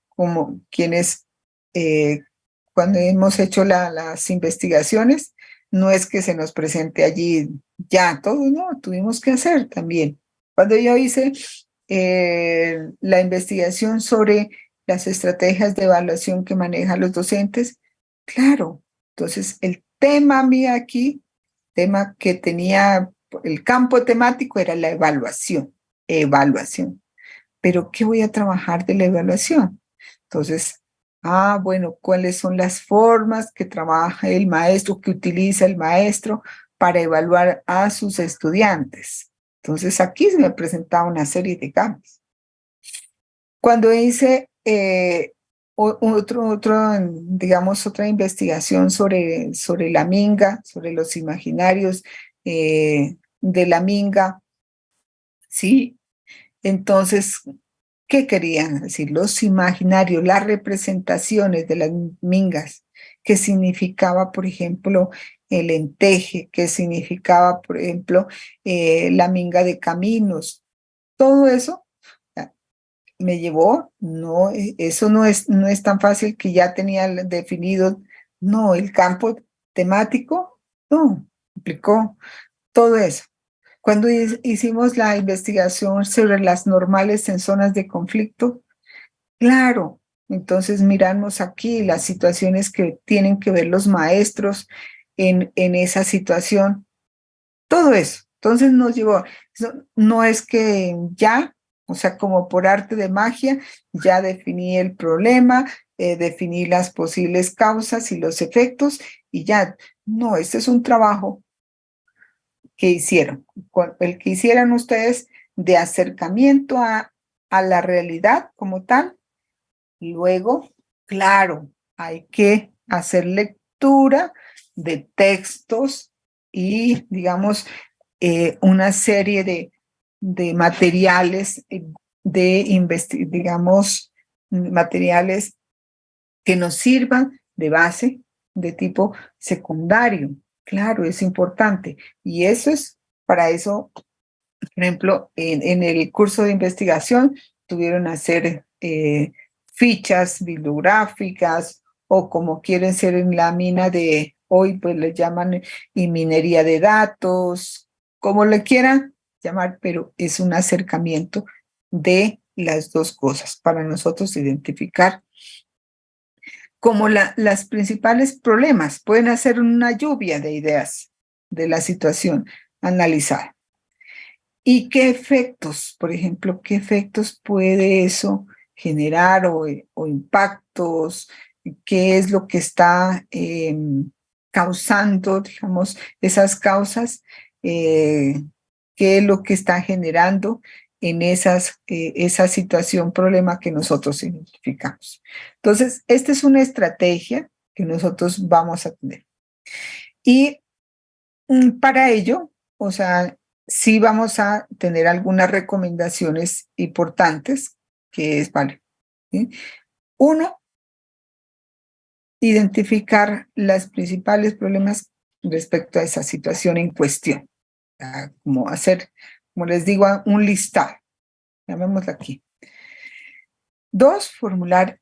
como quienes cuando hemos hecho las investigaciones, no es que se nos presente allí ya todo, no, tuvimos que hacer también. Cuando yo hice la investigación sobre las estrategias de evaluación que manejan los docentes, claro, entonces el tema mío aquí, tema que tenía el campo temático era la evaluación. Pero ¿qué voy a trabajar de la evaluación? Entonces, bueno, ¿cuáles son las formas que trabaja el maestro, que utiliza el maestro para evaluar a sus estudiantes? Entonces, aquí se me presentaba una serie de cambios. Cuando hice otra investigación sobre la minga, sobre los imaginarios de la minga, ¿sí? Entonces, ¿qué querían decir? Los imaginarios, las representaciones de las mingas, ¿qué significaba, por ejemplo, el enteje? ¿Qué significaba, por ejemplo, la minga de caminos? Todo eso me llevó, no, eso no es tan fácil que ya tenía definido, no, el campo temático, no, implicó todo eso. Cuando hicimos la investigación sobre las normales en zonas de conflicto, claro, entonces miramos aquí las situaciones que tienen que ver los maestros en esa situación, todo eso. Entonces nos llevó, no es que ya, o sea, como por arte de magia, ya definí el problema, definí las posibles causas y los efectos, y ya, no, este es un trabajo que hicieron, el que hicieran ustedes de acercamiento a la realidad como tal. Luego, claro, hay que hacer lectura de textos y, digamos, una serie de materiales, digamos, materiales que nos sirvan de base de tipo secundario. Claro, es importante. Y eso es, para eso, por ejemplo, en el curso de investigación tuvieron que hacer fichas bibliográficas, o como quieren ser en la mina de hoy, pues le llaman y minería de datos, como le quieran llamar, pero es un acercamiento de las dos cosas para nosotros identificar como las principales problemas. Pueden hacer una lluvia de ideas de la situación analizada. ¿Y qué efectos, por ejemplo, qué efectos puede eso generar o impactos? ¿Qué es lo que está causando, digamos, esas causas? ¿Qué es lo que está generando? en esa situación, problema que nosotros identificamos. Entonces, esta es una estrategia que nosotros vamos a tener. Y para ello, o sea, sí vamos a tener algunas recomendaciones importantes, que es, vale, ¿sí? Uno, identificar los principales problemas respecto a esa situación en cuestión. Como hacer, como les digo, un listado. Llamémoslo aquí. Dos, formular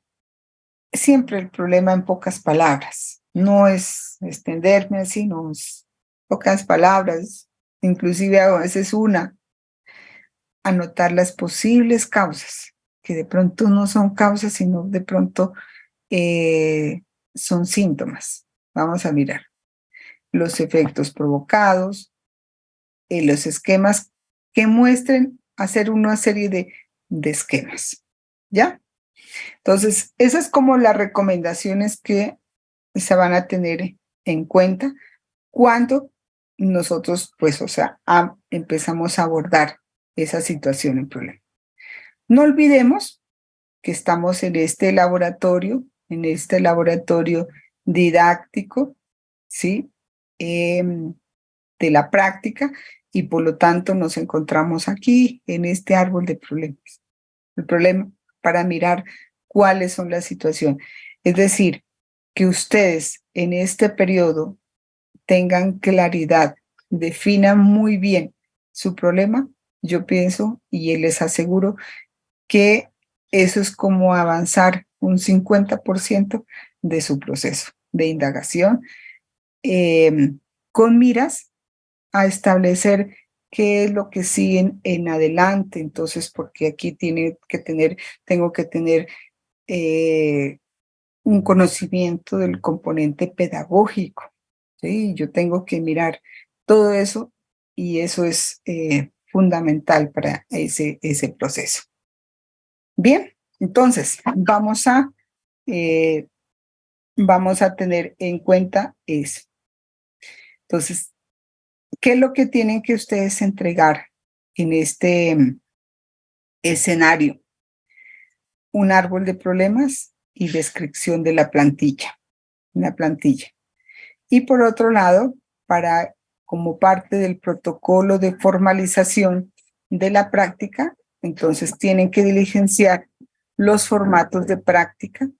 siempre el problema en pocas palabras. No es extenderme así, no es pocas palabras. Inclusive a veces anotar las posibles causas, que de pronto no son causas, sino de pronto son síntomas. Vamos a mirar los efectos provocados, los esquemas que muestren, hacer una serie de esquemas, ¿ya? Entonces, esas es como las recomendaciones que se van a tener en cuenta cuando nosotros, pues, o sea, empezamos a abordar esa situación en problema. No olvidemos que estamos en este laboratorio didáctico, ¿sí? De la práctica, y por lo tanto nos encontramos aquí en este árbol de problemas. El problema para mirar cuáles son las situaciones. Es decir, que ustedes en este periodo tengan claridad, definan muy bien su problema. Yo pienso y les aseguro que eso es como avanzar un 50% de su proceso de indagación, con miras a establecer qué es lo que siguen en adelante. Entonces, porque aquí tengo que tener un conocimiento del componente pedagógico, ¿sí? Yo tengo que mirar todo eso, y eso es fundamental para ese proceso. Bien, entonces vamos a tener en cuenta eso. Entonces, ¿qué es lo que tienen que ustedes entregar en este escenario? Un árbol de problemas y descripción de la plantilla, una plantilla. Y por otro lado, como parte del protocolo de formalización de la práctica, entonces tienen que diligenciar los formatos de práctica,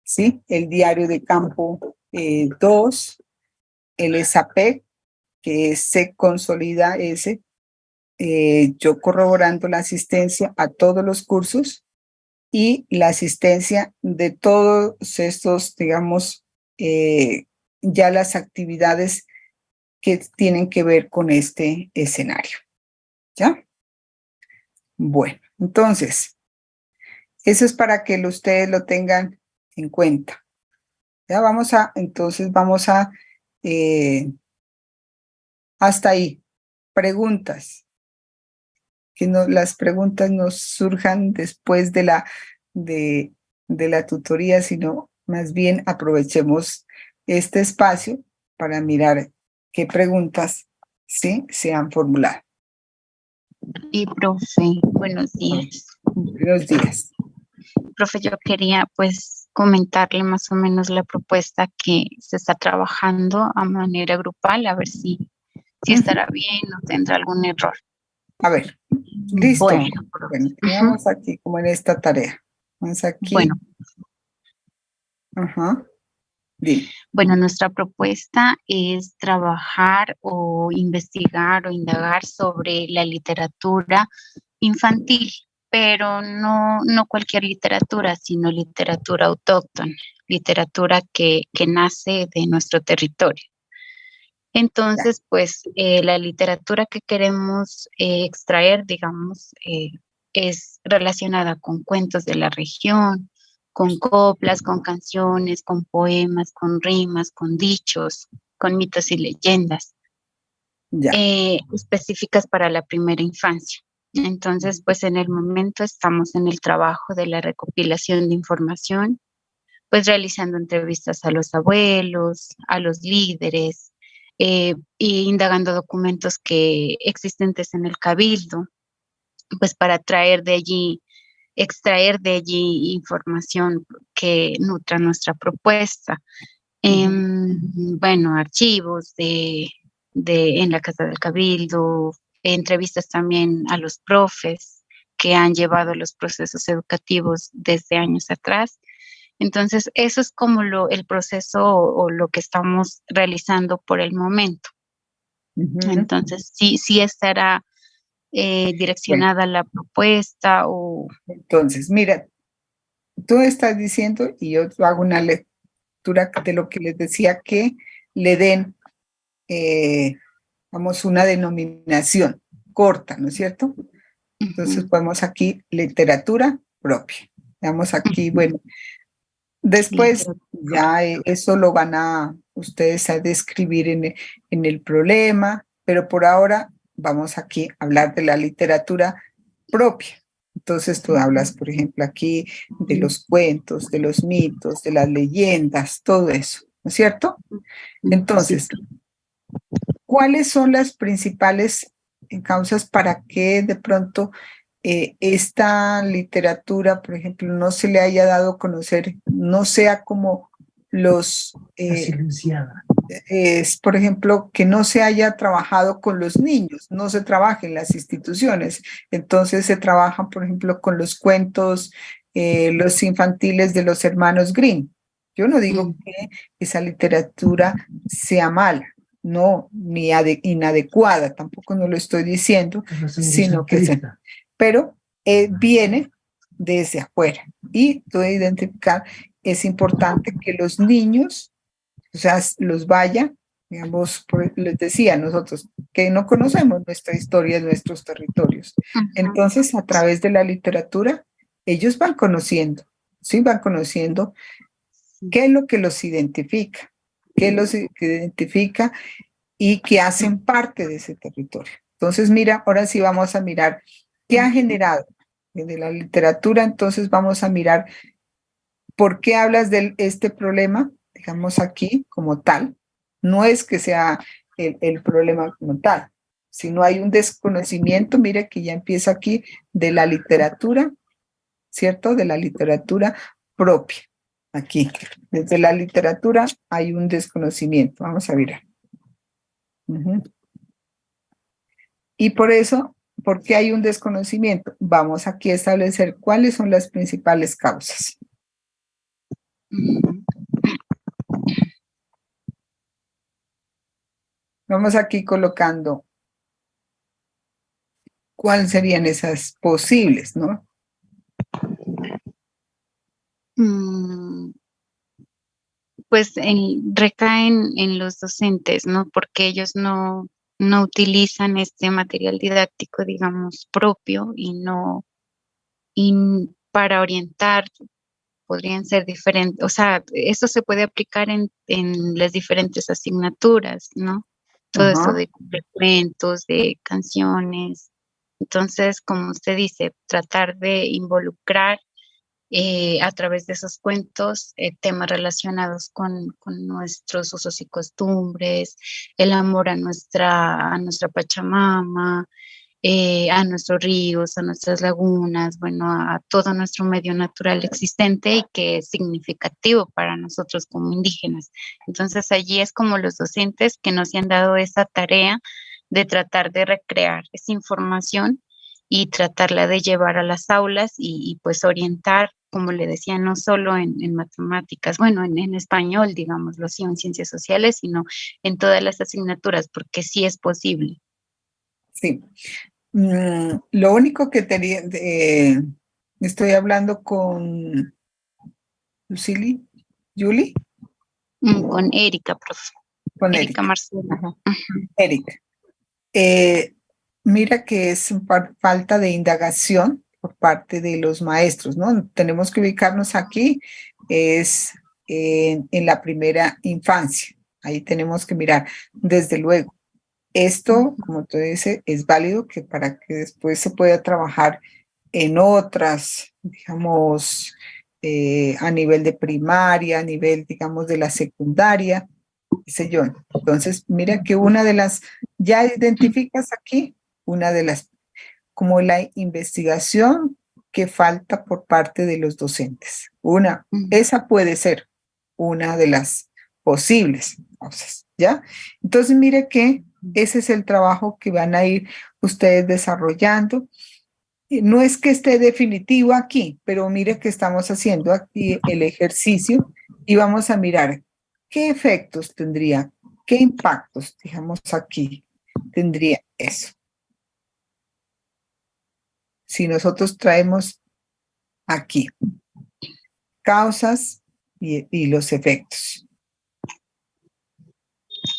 ¿sí? El diario de campo 2, el SAP, que se consolida yo corroborando la asistencia a todos los cursos y la asistencia de todos estos, digamos, ya las actividades que tienen que ver con este escenario. ¿Ya? Bueno, entonces, eso es para que ustedes lo tengan en cuenta. Ya entonces vamos a, hasta ahí. Preguntas. Que las preguntas nos surjan después de la tutoría, sino más bien aprovechemos este espacio para mirar qué preguntas, ¿sí?, se han formulado. Y profe, buenos días. Buenos días. Profe, yo quería pues comentarle más o menos la propuesta que se está trabajando a manera grupal, a ver si estará bien o tendrá algún error. A ver, listo. Bueno, quedamos aquí como en esta tarea. Vamos aquí. Bueno. Ajá. Bien. Bueno, nuestra propuesta es trabajar o investigar o indagar sobre la literatura infantil, pero no cualquier literatura, sino literatura autóctona, literatura que nace de nuestro territorio. Entonces, pues la literatura que queremos extraer, digamos, es relacionada con cuentos de la región, con coplas, con canciones, con poemas, con rimas, con dichos, con mitos y leyendas específicas para la primera infancia. Entonces, pues en el momento estamos en el trabajo de la recopilación de información, pues realizando entrevistas a los abuelos, a los líderes, e indagando documentos existentes en el cabildo, pues para traer de allí, extraer de allí información que nutra nuestra propuesta. Bueno, archivos en la Casa del Cabildo, entrevistas también a los profes que han llevado los procesos educativos desde años atrás. Entonces, eso es como el proceso o lo que estamos realizando por el momento. Entonces, sí estará direccionada la propuesta o... Entonces, mira, tú estás diciendo, y yo hago una lectura de lo que les decía, que le den, vamos, una denominación corta, ¿no es cierto? Entonces ponemos aquí literatura propia. Veamos aquí, bueno, después ya eso lo van a ustedes a describir en el problema, pero por ahora vamos aquí a hablar de la literatura propia. Entonces tú hablas, por ejemplo, aquí de los cuentos, de los mitos, de las leyendas, todo eso, ¿no es cierto? Entonces, ¿cuáles son las principales causas para que de pronto esta literatura, por ejemplo, no se le haya dado a conocer, no sea como los... por ejemplo, que no se haya trabajado con los niños, no se trabaja en las instituciones, entonces se trabajan, por ejemplo, con los cuentos, los infantiles de los hermanos Grimm. Yo no digo que esa literatura sea mala, no, ni inadecuada, tampoco no lo estoy diciendo, sino que pero viene desde afuera y tú identificar, es importante que los niños, o sea, los vaya, digamos, les decía, nosotros que no conocemos nuestra historia, nuestros territorios. Entonces, a través de la literatura, ellos van conociendo, sí, van conociendo qué es lo que los identifica, qué los identifica y que hacen parte de ese territorio. Entonces, mira, ahora sí vamos a mirar qué ha generado de la literatura, entonces vamos a mirar por qué hablas de este problema, digamos aquí, como tal. No es que sea el problema como tal, sino hay un desconocimiento, mire que ya empieza aquí, de la literatura, ¿cierto? De la literatura propia. Aquí, desde la literatura hay un desconocimiento. Vamos a mirar. Y por eso, ¿por qué hay un desconocimiento? Vamos aquí a establecer cuáles son las principales causas. Vamos aquí colocando cuáles serían esas posibles, ¿no? Pues recaen en los docentes, ¿no? Porque ellos no utilizan este material didáctico, digamos, propio y para orientar podrían ser diferentes, o sea, esto se puede aplicar en las diferentes asignaturas, ¿no? Todo eso de cuentos, de canciones. Entonces, como usted dice, tratar de involucrar a través de esos cuentos temas relacionados con nuestros usos y costumbres, el amor a nuestra Pachamama, a nuestros ríos, a nuestras lagunas, bueno, a todo nuestro medio natural existente y que es significativo para nosotros como indígenas. Entonces allí es como los docentes que nos han dado esa tarea de tratar de recrear esa información y tratarla de llevar a las aulas y pues orientar, como le decía, no solo en matemáticas, bueno, en español, digámoslo así, en ciencias sociales, sino en todas las asignaturas, porque sí es posible. Sí. Lo único que estoy hablando con Lucili, Julie. Con Erika, profe. Con Erika Marcela. Erika. Mira que es falta de indagación por parte de los maestros, ¿no? Tenemos que ubicarnos aquí, es en la primera infancia. Ahí tenemos que mirar, desde luego. Esto, como tú dices, es válido que para que después se pueda trabajar en otras, digamos, a nivel de primaria, a nivel, digamos, de la secundaria, qué sé yo. Entonces, mira que una de las, ya identificas aquí, una de las, como la investigación que falta por parte de los docentes. Esa puede ser una de las posibles cosas, ¿ya? Entonces, mire que ese es el trabajo que van a ir ustedes desarrollando. No es que esté definitivo aquí, pero mire que estamos haciendo aquí el ejercicio y vamos a mirar qué efectos tendría, qué impactos, digamos aquí, tendría eso. Si nosotros traemos aquí causas y los efectos.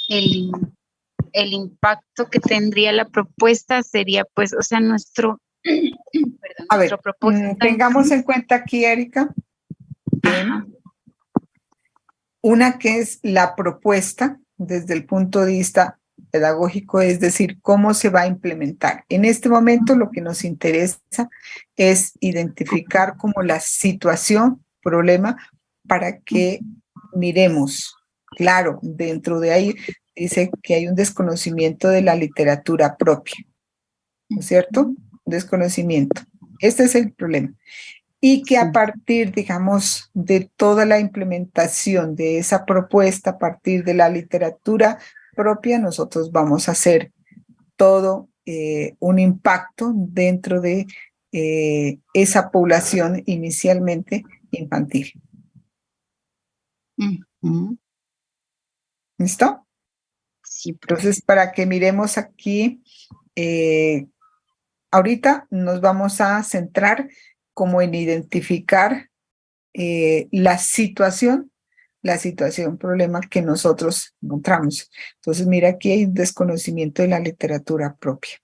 El impacto que tendría la propuesta sería, pues, o sea, perdón, A ver, nuestro propósito. tengamos en cuenta aquí, Erika, una que es la propuesta desde el punto de vista pedagógico, es decir, cómo se va a implementar. En este momento lo que nos interesa es identificar como la situación, problema, para que miremos. Claro, dentro de ahí dice que hay un desconocimiento de la literatura propia, ¿no es cierto? Desconocimiento. Este es el problema. Y que a partir, digamos, de toda la implementación de esa propuesta, a partir de la literatura propia, nosotros vamos a hacer todo un impacto dentro de esa población inicialmente infantil. ¿Listo? Sí, Entonces, para que miremos aquí, ahorita nos vamos a centrar como en identificar la situación, problema que nosotros encontramos. Entonces, mira, aquí hay un desconocimiento de la literatura propia.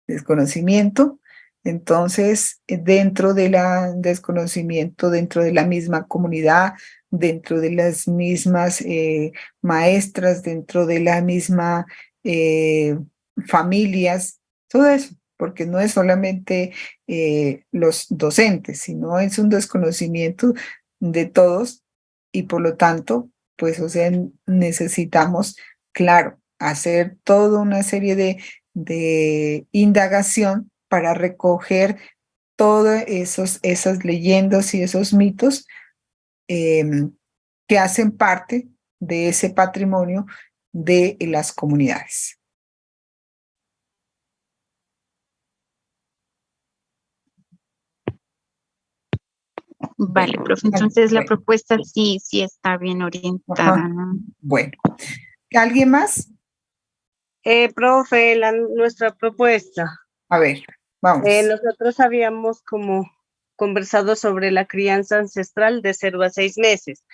Desconocimiento. Entonces, dentro de la desconocimiento, dentro de la misma comunidad, dentro de las mismas maestras, dentro de la misma familias, todo eso, porque no es solamente los docentes, sino es un desconocimiento de todos y por lo tanto, pues, o sea, necesitamos, claro, hacer toda una serie de indagación para recoger todas esas leyendas y esos mitos que hacen parte de ese patrimonio de las comunidades. Vale, profe, entonces la propuesta sí está bien orientada, ¿no? Bueno, ¿alguien más? Profe, nuestra propuesta. A ver, vamos. Nosotros habíamos como conversado sobre la crianza ancestral de 0 a 6 meses.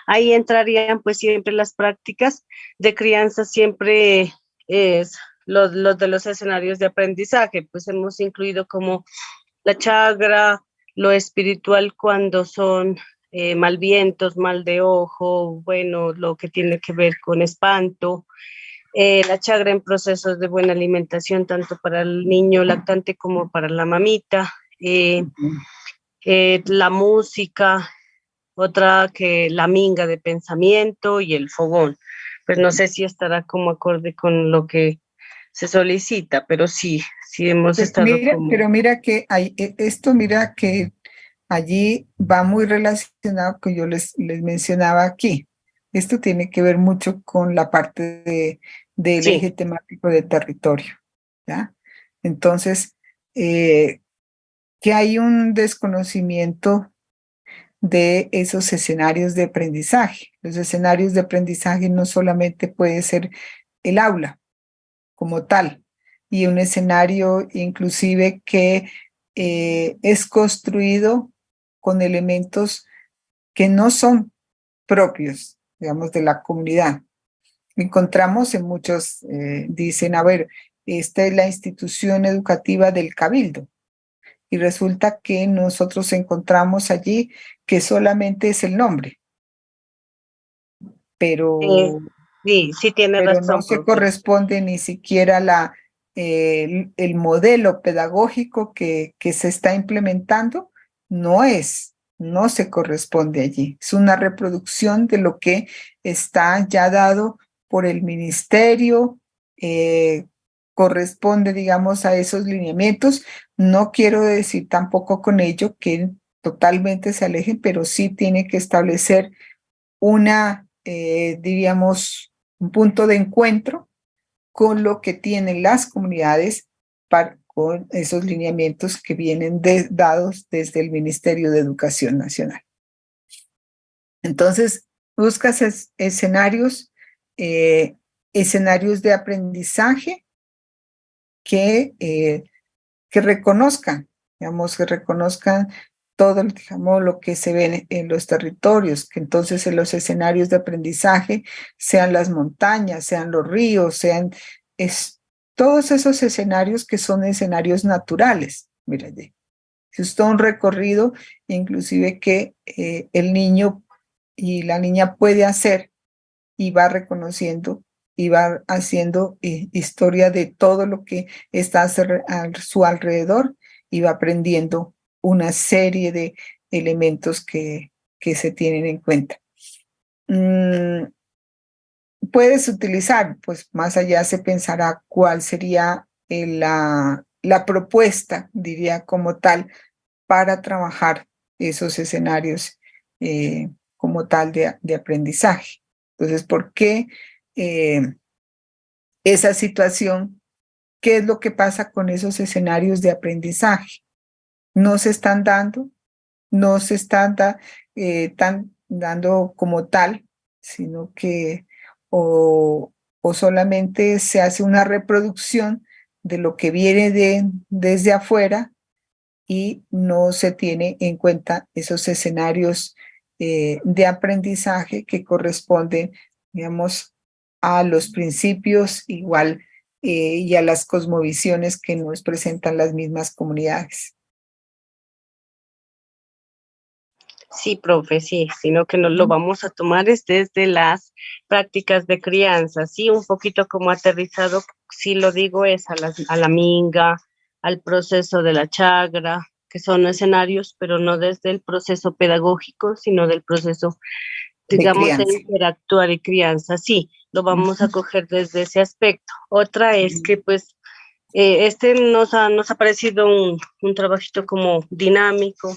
Ahí entrarían pues siempre las prácticas de crianza, siempre es los de los escenarios de aprendizaje, pues hemos incluido como la chagra, lo espiritual cuando son mal vientos, mal de ojo, bueno, lo que tiene que ver con espanto, la chagra en procesos de buena alimentación, tanto para el niño lactante como para la mamita, la música, otra que la minga de pensamiento y el fogón. Pues no sé si estará como acorde con lo que se solicita, pero sí hemos estado como... Pero mira que mira que allí va muy relacionado con yo les mencionaba aquí. Esto tiene que ver mucho con la parte del Sí. eje temático de territorio, ¿ya? Entonces, que hay un desconocimiento de esos escenarios de aprendizaje. Los escenarios de aprendizaje no solamente puede ser el aula como tal, y un escenario inclusive que es construido con elementos que no son propios, digamos, de la comunidad. Encontramos en muchos, dicen, a ver, esta es la institución educativa del Cabildo, y resulta que nosotros encontramos allí que solamente es el nombre, pero sí tiene pero razón, no se profe. corresponde ni siquiera el modelo pedagógico que se está implementando, no se corresponde allí. Es una reproducción de lo que está ya dado por el ministerio, corresponde, digamos, a esos lineamientos. No quiero decir tampoco con ello que totalmente se alejen, pero sí tiene que establecer una, diríamos, un punto de encuentro con lo que tienen las comunidades con esos lineamientos que vienen dados desde el Ministerio de Educación Nacional. Entonces, buscas escenarios de aprendizaje que reconozcan, digamos, que reconozcan todo, digamos, lo que se ve en los territorios, que entonces en los escenarios de aprendizaje sean las montañas, sean los ríos, sean todos esos escenarios que son escenarios naturales. Mira, es todo un recorrido, inclusive que el niño y la niña puede hacer y va reconociendo y va haciendo historia de todo lo que está a su alrededor y va aprendiendo una serie de elementos que se tienen en cuenta. Puedes utilizar, pues más allá se pensará cuál sería la propuesta, diría como tal, para trabajar esos escenarios como tal de aprendizaje. Entonces, ¿por qué esa situación? ¿Qué es lo que pasa con esos escenarios de aprendizaje? No se están dando, no se están dando como tal, sino que o solamente se hace una reproducción de lo que viene desde afuera y no se tiene en cuenta esos escenarios de aprendizaje que corresponden, digamos, a los principios igual y a las cosmovisiones que nos presentan las mismas comunidades. Sí, profe, sí, sino que nos lo vamos a tomar desde las prácticas de crianza, sí, un poquito como aterrizado, si lo digo, es a la minga, al proceso de la chagra, que son escenarios, pero no desde el proceso pedagógico, sino del proceso, digamos, de interactuar y crianza, sí, lo vamos a coger desde ese aspecto. Otra es que, pues, nos ha parecido un trabajito como dinámico,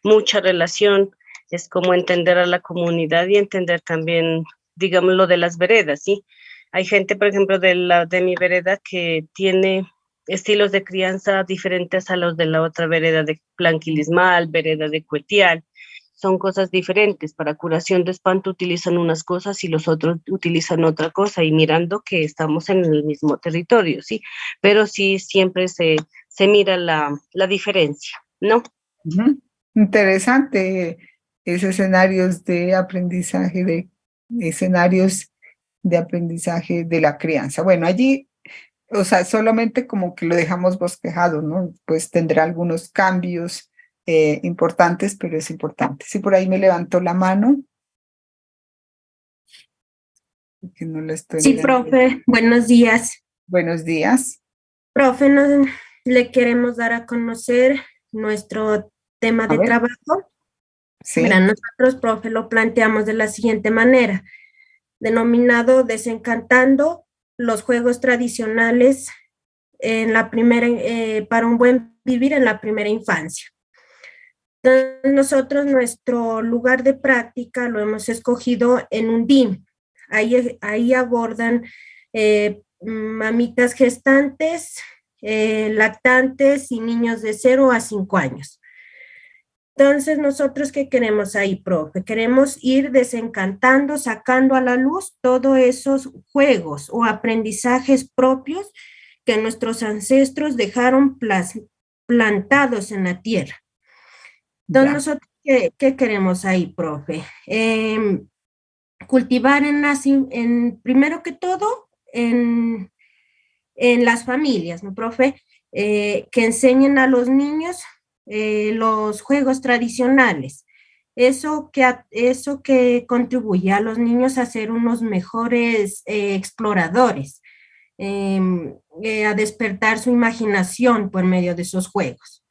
mucha relación, es como entender a la comunidad y entender también, digamos, lo de las veredas, ¿sí? Hay gente, por ejemplo, de mi vereda que tiene estilos de crianza diferentes a los de la otra vereda de Planquilismal, vereda de Cuetial. Son cosas diferentes. Para curación de espanto utilizan unas cosas y los otros utilizan otra cosa, y mirando que estamos en el mismo territorio, ¿sí? Pero sí siempre se mira la diferencia, ¿no? Interesante esos escenarios de aprendizaje, escenarios de aprendizaje de la crianza. Bueno, allí, o sea, solamente como que lo dejamos bosquejado, ¿no? Pues tendrá algunos cambios importantes, pero es importante. Sí, por ahí me levantó la mano. Que no la estoy Sí, mirando. profe, buenos días. Buenos días. Profe, le queremos dar a conocer nuestro tema de trabajo. Sí. Mira, nosotros, profe, lo planteamos de la siguiente manera, denominado Desencantando los juegos tradicionales en la primera, para un buen vivir en la primera infancia. Entonces, nosotros nuestro lugar de práctica lo hemos escogido en un DIM. Ahí abordan mamitas gestantes, lactantes y niños de 0 a 5 años. Entonces, ¿nosotros qué queremos ahí, profe? Queremos ir desencantando, sacando a la luz todos esos juegos o aprendizajes propios que nuestros ancestros dejaron plantados en la tierra. Entonces, ¿nosotros qué queremos ahí, profe? Cultivar primero que todo en las familias, ¿no, profe? Que enseñen a los niños los juegos tradicionales. Eso que contribuye a los niños a ser unos mejores exploradores, a despertar su imaginación por medio de esos juegos.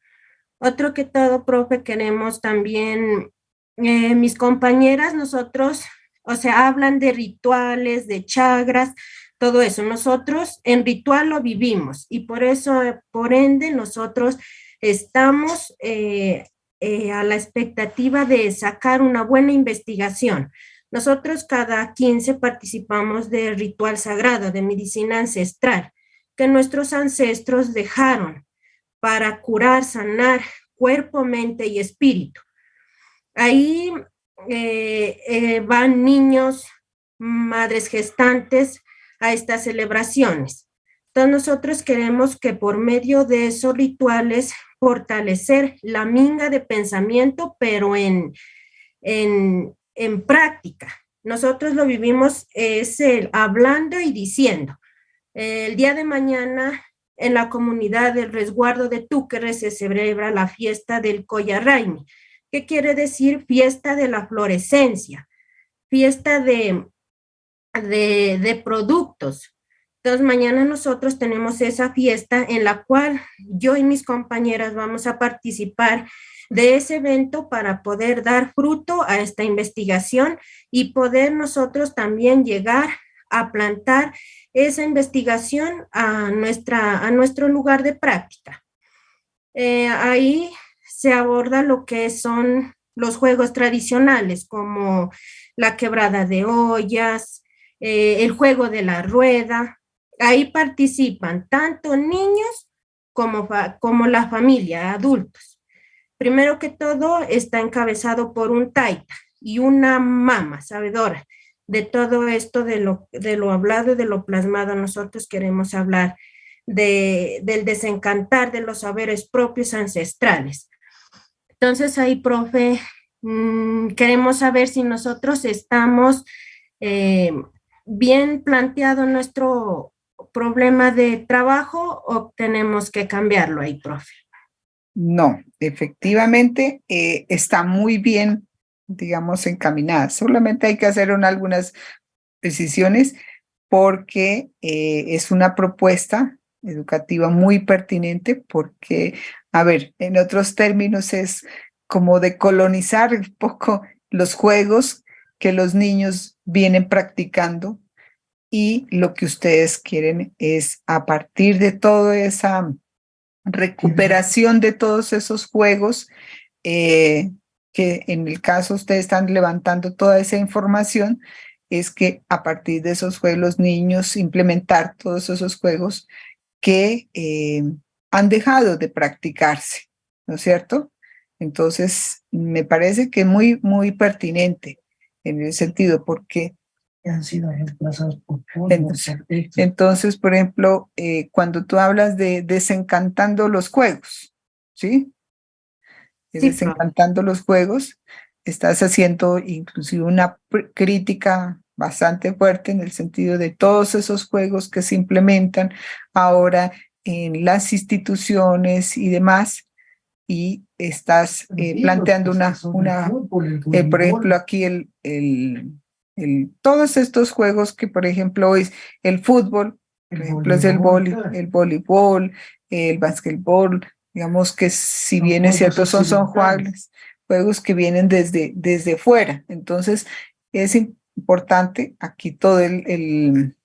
Otro que todo, profe, queremos también, mis compañeras, nosotros, o sea, hablan de rituales, de chagras, todo eso. Nosotros en ritual lo vivimos y por eso, por ende, nosotros estamos a la expectativa de sacar una buena investigación. Nosotros cada 15 participamos del ritual sagrado de medicina ancestral que nuestros ancestros dejaron para curar, sanar cuerpo, mente y espíritu. Ahí van niños, madres gestantes a estas celebraciones. Entonces nosotros queremos que por medio de esos rituales fortalecer la minga de pensamiento, pero en práctica. Nosotros lo vivimos hablando y diciendo. El día de mañana en la comunidad del resguardo de Túquerre se celebra la fiesta del Collarraimi. ¿Qué quiere decir? Fiesta de la florescencia, fiesta de productos. Entonces, mañana nosotros tenemos esa fiesta en la cual yo y mis compañeras vamos a participar de ese evento para poder dar fruto a esta investigación y poder nosotros también llegar a plantar esa investigación a nuestro lugar de práctica. Ahí se aborda lo que son los juegos tradicionales, como la quebrada de ollas, el juego de la rueda. Ahí participan tanto niños como la familia, adultos. Primero que todo, está encabezado por un taita y una mama sabedora de todo esto, de lo hablado y de lo plasmado. Nosotros queremos hablar del desencantar de los saberes propios ancestrales. Entonces ahí, profe, queremos saber si nosotros estamos bien planteado nuestro problema de trabajo o tenemos que cambiarlo ahí, profe. No, efectivamente está muy bien, digamos, encaminada. Solamente hay que hacer algunas precisiones porque es una propuesta educativa muy pertinente porque, a ver, en otros términos es como decolonizar un poco los juegos que los niños vienen practicando y lo que ustedes quieren es a partir de toda esa recuperación de todos esos juegos, que en el caso ustedes están levantando toda esa información, es que a partir de esos juegos los niños implementar todos esos juegos que han dejado de practicarse, ¿no es cierto? Entonces, me parece que es muy, muy pertinente en el sentido porque han sido reemplazados por entonces, por ejemplo, cuando tú hablas de desencantando los juegos, ¿sí? Sí, Desencantando los juegos, estás haciendo inclusive una crítica bastante fuerte en el sentido de todos esos juegos que se implementan ahora en las instituciones y demás, y estás planteando por ejemplo, aquí todos estos juegos que, por ejemplo, es el fútbol, por ejemplo, es el voleibol, el basquetbol, digamos que si bien es cierto, son juegos que vienen desde fuera. Entonces, es importante aquí todo el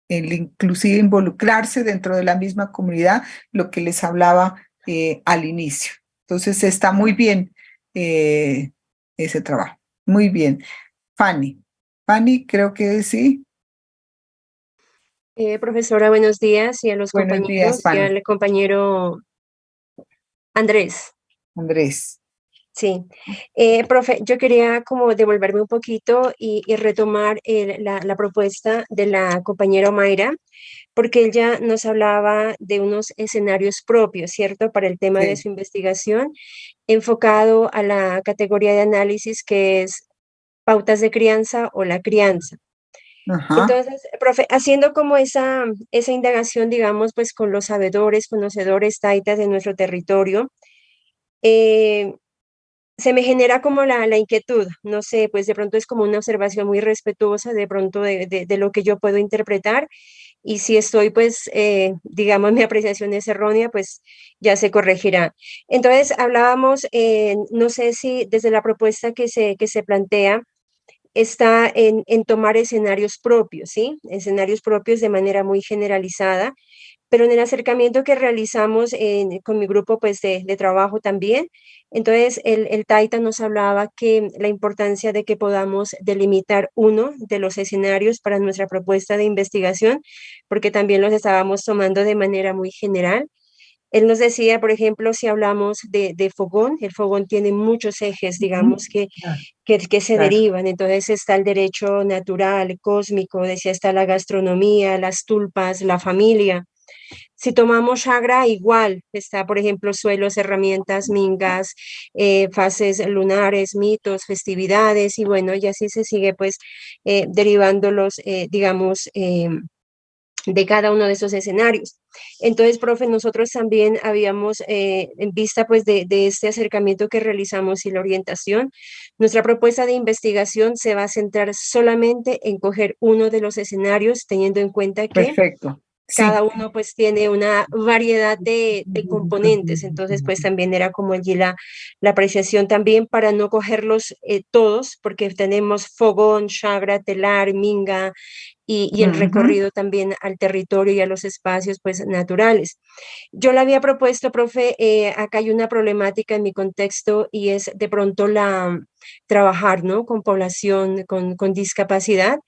inclusive involucrarse dentro de la misma comunidad, lo que les hablaba al inicio. Entonces, está muy bien ese trabajo. Muy bien. Fanny, creo que sí. Profesora, buenos días, y a los Buenos compañeros, días, Fanny. y al compañero Andrés. Sí. Profe, yo quería como devolverme un poquito y retomar la propuesta de la compañera Mayra, porque ella nos hablaba de unos escenarios propios, ¿cierto?, para el tema de su investigación, enfocado a la categoría de análisis que es pautas de crianza o la crianza. Ajá. Entonces, profe, haciendo como esa indagación, digamos, pues con los sabedores, conocedores, taitas de nuestro territorio, se me genera como la inquietud, no sé, pues de pronto es como una observación muy respetuosa de pronto de lo que yo puedo interpretar, y si estoy, pues, digamos, mi apreciación es errónea, pues ya se corregirá. Entonces, hablábamos, no sé si desde la propuesta que se plantea, está en tomar escenarios propios, ¿sí? Escenarios propios de manera muy generalizada, pero en el acercamiento que realizamos con mi grupo pues, de trabajo también, entonces el Taita nos hablaba que la importancia de que podamos delimitar uno de los escenarios para nuestra propuesta de investigación, porque también los estábamos tomando de manera muy general. Él nos decía, por ejemplo, si hablamos de fogón, el fogón tiene muchos ejes, digamos, que se derivan. Entonces está el derecho natural, cósmico, decía, está la gastronomía, las tulpas, la familia. Si tomamos Chagra, igual, está, por ejemplo, suelos, herramientas, mingas, fases lunares, mitos, festividades, y bueno, y así se sigue, pues, derivando los, digamos, de cada uno de esos escenarios. Entonces, profe, nosotros también habíamos, en vista pues de este acercamiento que realizamos y la orientación, nuestra propuesta de investigación se va a centrar solamente en coger uno de los escenarios, teniendo en cuenta que perfecto. Cada uno pues tiene una variedad de componentes, entonces pues también era como allí la apreciación también para no cogerlos todos, porque tenemos fogón, chagra, telar, minga y el recorrido también al territorio y a los espacios pues naturales. Yo le había propuesto, profe, acá hay una problemática en mi contexto y es de pronto trabajar, ¿no? Con población con discapacidad.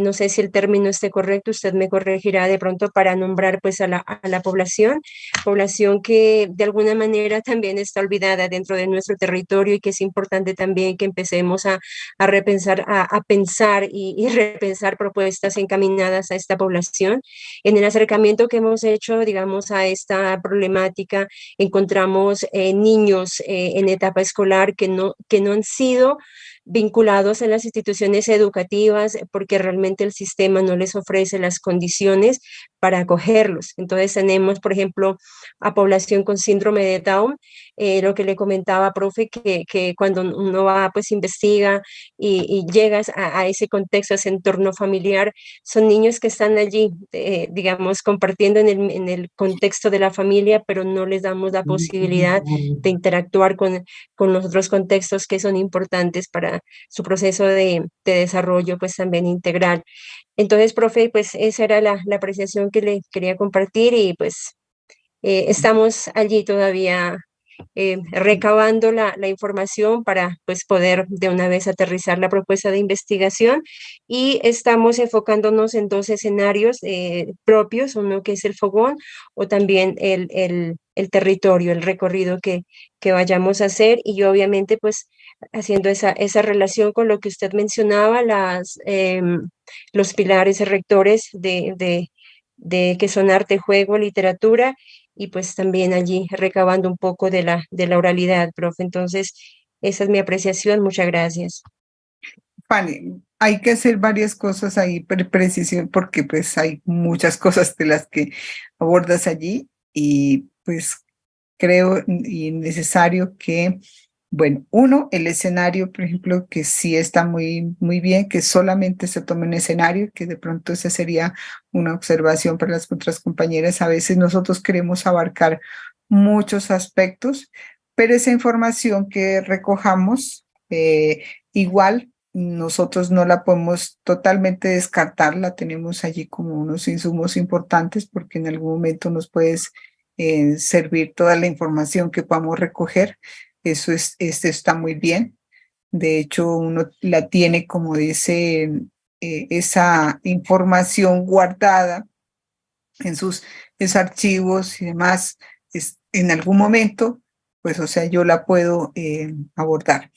No sé si el término esté correcto, usted me corregirá de pronto para nombrar pues a la población que de alguna manera también está olvidada dentro de nuestro territorio y que es importante también que empecemos a repensar, a pensar y repensar propuestas encaminadas a esta población. En el acercamiento que hemos hecho, digamos, a esta problemática, encontramos niños en etapa escolar que no han sido vinculados a las instituciones educativas porque realmente el sistema no les ofrece las condiciones para acogerlos. Entonces tenemos, por ejemplo, a población con síndrome de Down, lo que le comentaba, profe, que cuando uno va, pues investiga y llegas a ese contexto, a ese entorno familiar, son niños que están allí, digamos, compartiendo en el contexto de la familia, pero no les damos la posibilidad de interactuar con los otros contextos que son importantes para su proceso de desarrollo, pues también integral. Entonces, profe, pues esa era la apreciación que le quería compartir y pues estamos allí todavía recabando la información para pues poder de una vez aterrizar la propuesta de investigación y estamos enfocándonos en dos escenarios propios, uno que es el fogón o también el territorio, el recorrido que vayamos a hacer y obviamente pues haciendo esa relación con lo que usted mencionaba, los pilares rectores de que son arte, juego, literatura y pues también allí recabando un poco de la oralidad, profe. Entonces, esa es mi apreciación. Muchas gracias. Fanny, hay que hacer varias cosas ahí, precisión, porque pues hay muchas cosas de las que abordas allí y pues creo y necesario que, bueno, uno, el escenario, por ejemplo, que sí está muy, muy bien, que solamente se tome un escenario, que de pronto esa sería una observación para las otras compañeras. A veces nosotros queremos abarcar muchos aspectos, pero esa información que recojamos, igual nosotros no la podemos totalmente descartar, la tenemos allí como unos insumos importantes porque en algún momento nos puedes servir toda la información que podamos recoger. Eso está muy bien. De hecho, uno la tiene, como dice, esa información guardada en sus archivos y demás. En algún momento, pues, o sea, yo la puedo abordar.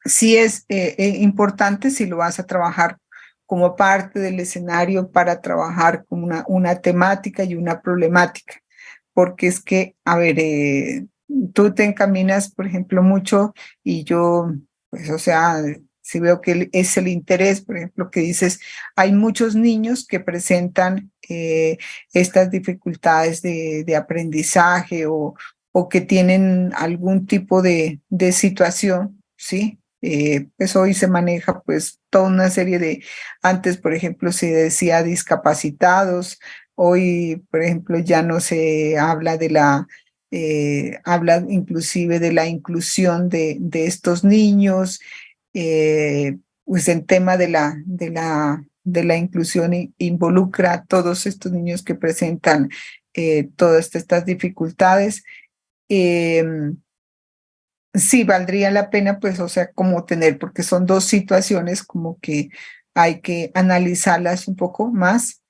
Sí es importante si lo vas a trabajar como parte del escenario para trabajar como una temática y una problemática, porque es que, a ver, tú te encaminas, por ejemplo, mucho y yo, pues, o sea, si veo que es el interés, por ejemplo, que dices, hay muchos niños que presentan estas dificultades de aprendizaje o que tienen algún tipo de situación, ¿sí? Pues hoy se maneja pues toda una serie de, antes por ejemplo se decía discapacitados, hoy por ejemplo ya no se habla habla inclusive de la inclusión de estos niños, pues el tema de la inclusión involucra a todos estos niños que presentan todas estas dificultades. Sí, valdría la pena, pues, o sea, como tener, porque son dos situaciones como que hay que analizarlas un poco más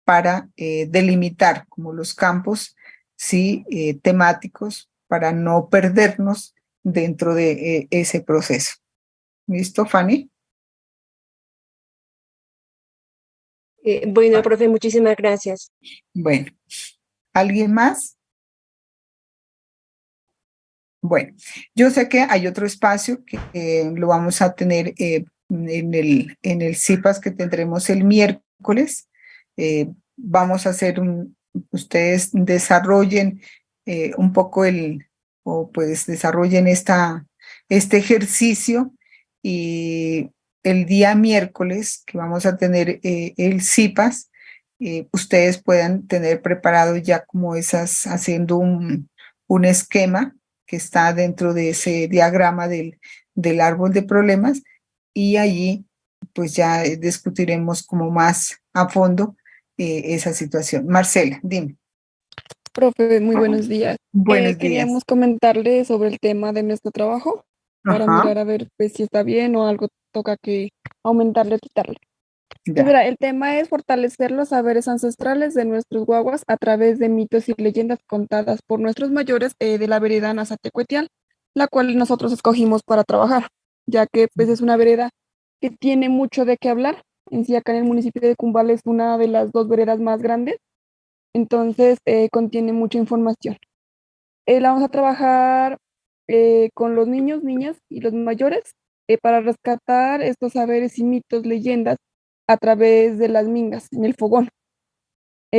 para delimitar como los campos, sí, temáticos, para no perdernos dentro de ese proceso. ¿Listo, Fanny? Bueno, profe, muchísimas gracias. Bueno, ¿alguien más? Bueno, yo sé que hay otro espacio que lo vamos a tener en el CIPAS que tendremos el miércoles. Vamos a hacer ustedes desarrollen un poco o pues desarrollen este ejercicio y el día miércoles que vamos a tener el CIPAS, ustedes puedan tener preparado ya como haciendo un esquema que está dentro de ese diagrama del árbol de problemas y allí pues ya discutiremos como más a fondo esa situación. Marcela, dime. Profe, muy buenos días. Buenos días. Queríamos comentarle sobre el tema de nuestro trabajo para mirar a ver pues, si está bien o algo toca que aumentarle o quitarle. Pues, mira, el tema es fortalecer los saberes ancestrales de nuestros guaguas a través de mitos y leyendas contadas por nuestros mayores de la vereda Nazatecuetial, la cual nosotros escogimos para trabajar, ya que pues es una vereda que tiene mucho de qué hablar. En sí, acá en el municipio de Cumbal es una de las dos veredas más grandes, entonces contiene mucha información. La vamos a trabajar con los niños, niñas y los mayores para rescatar estos saberes y mitos, leyendas a través de las mingas en el fogón,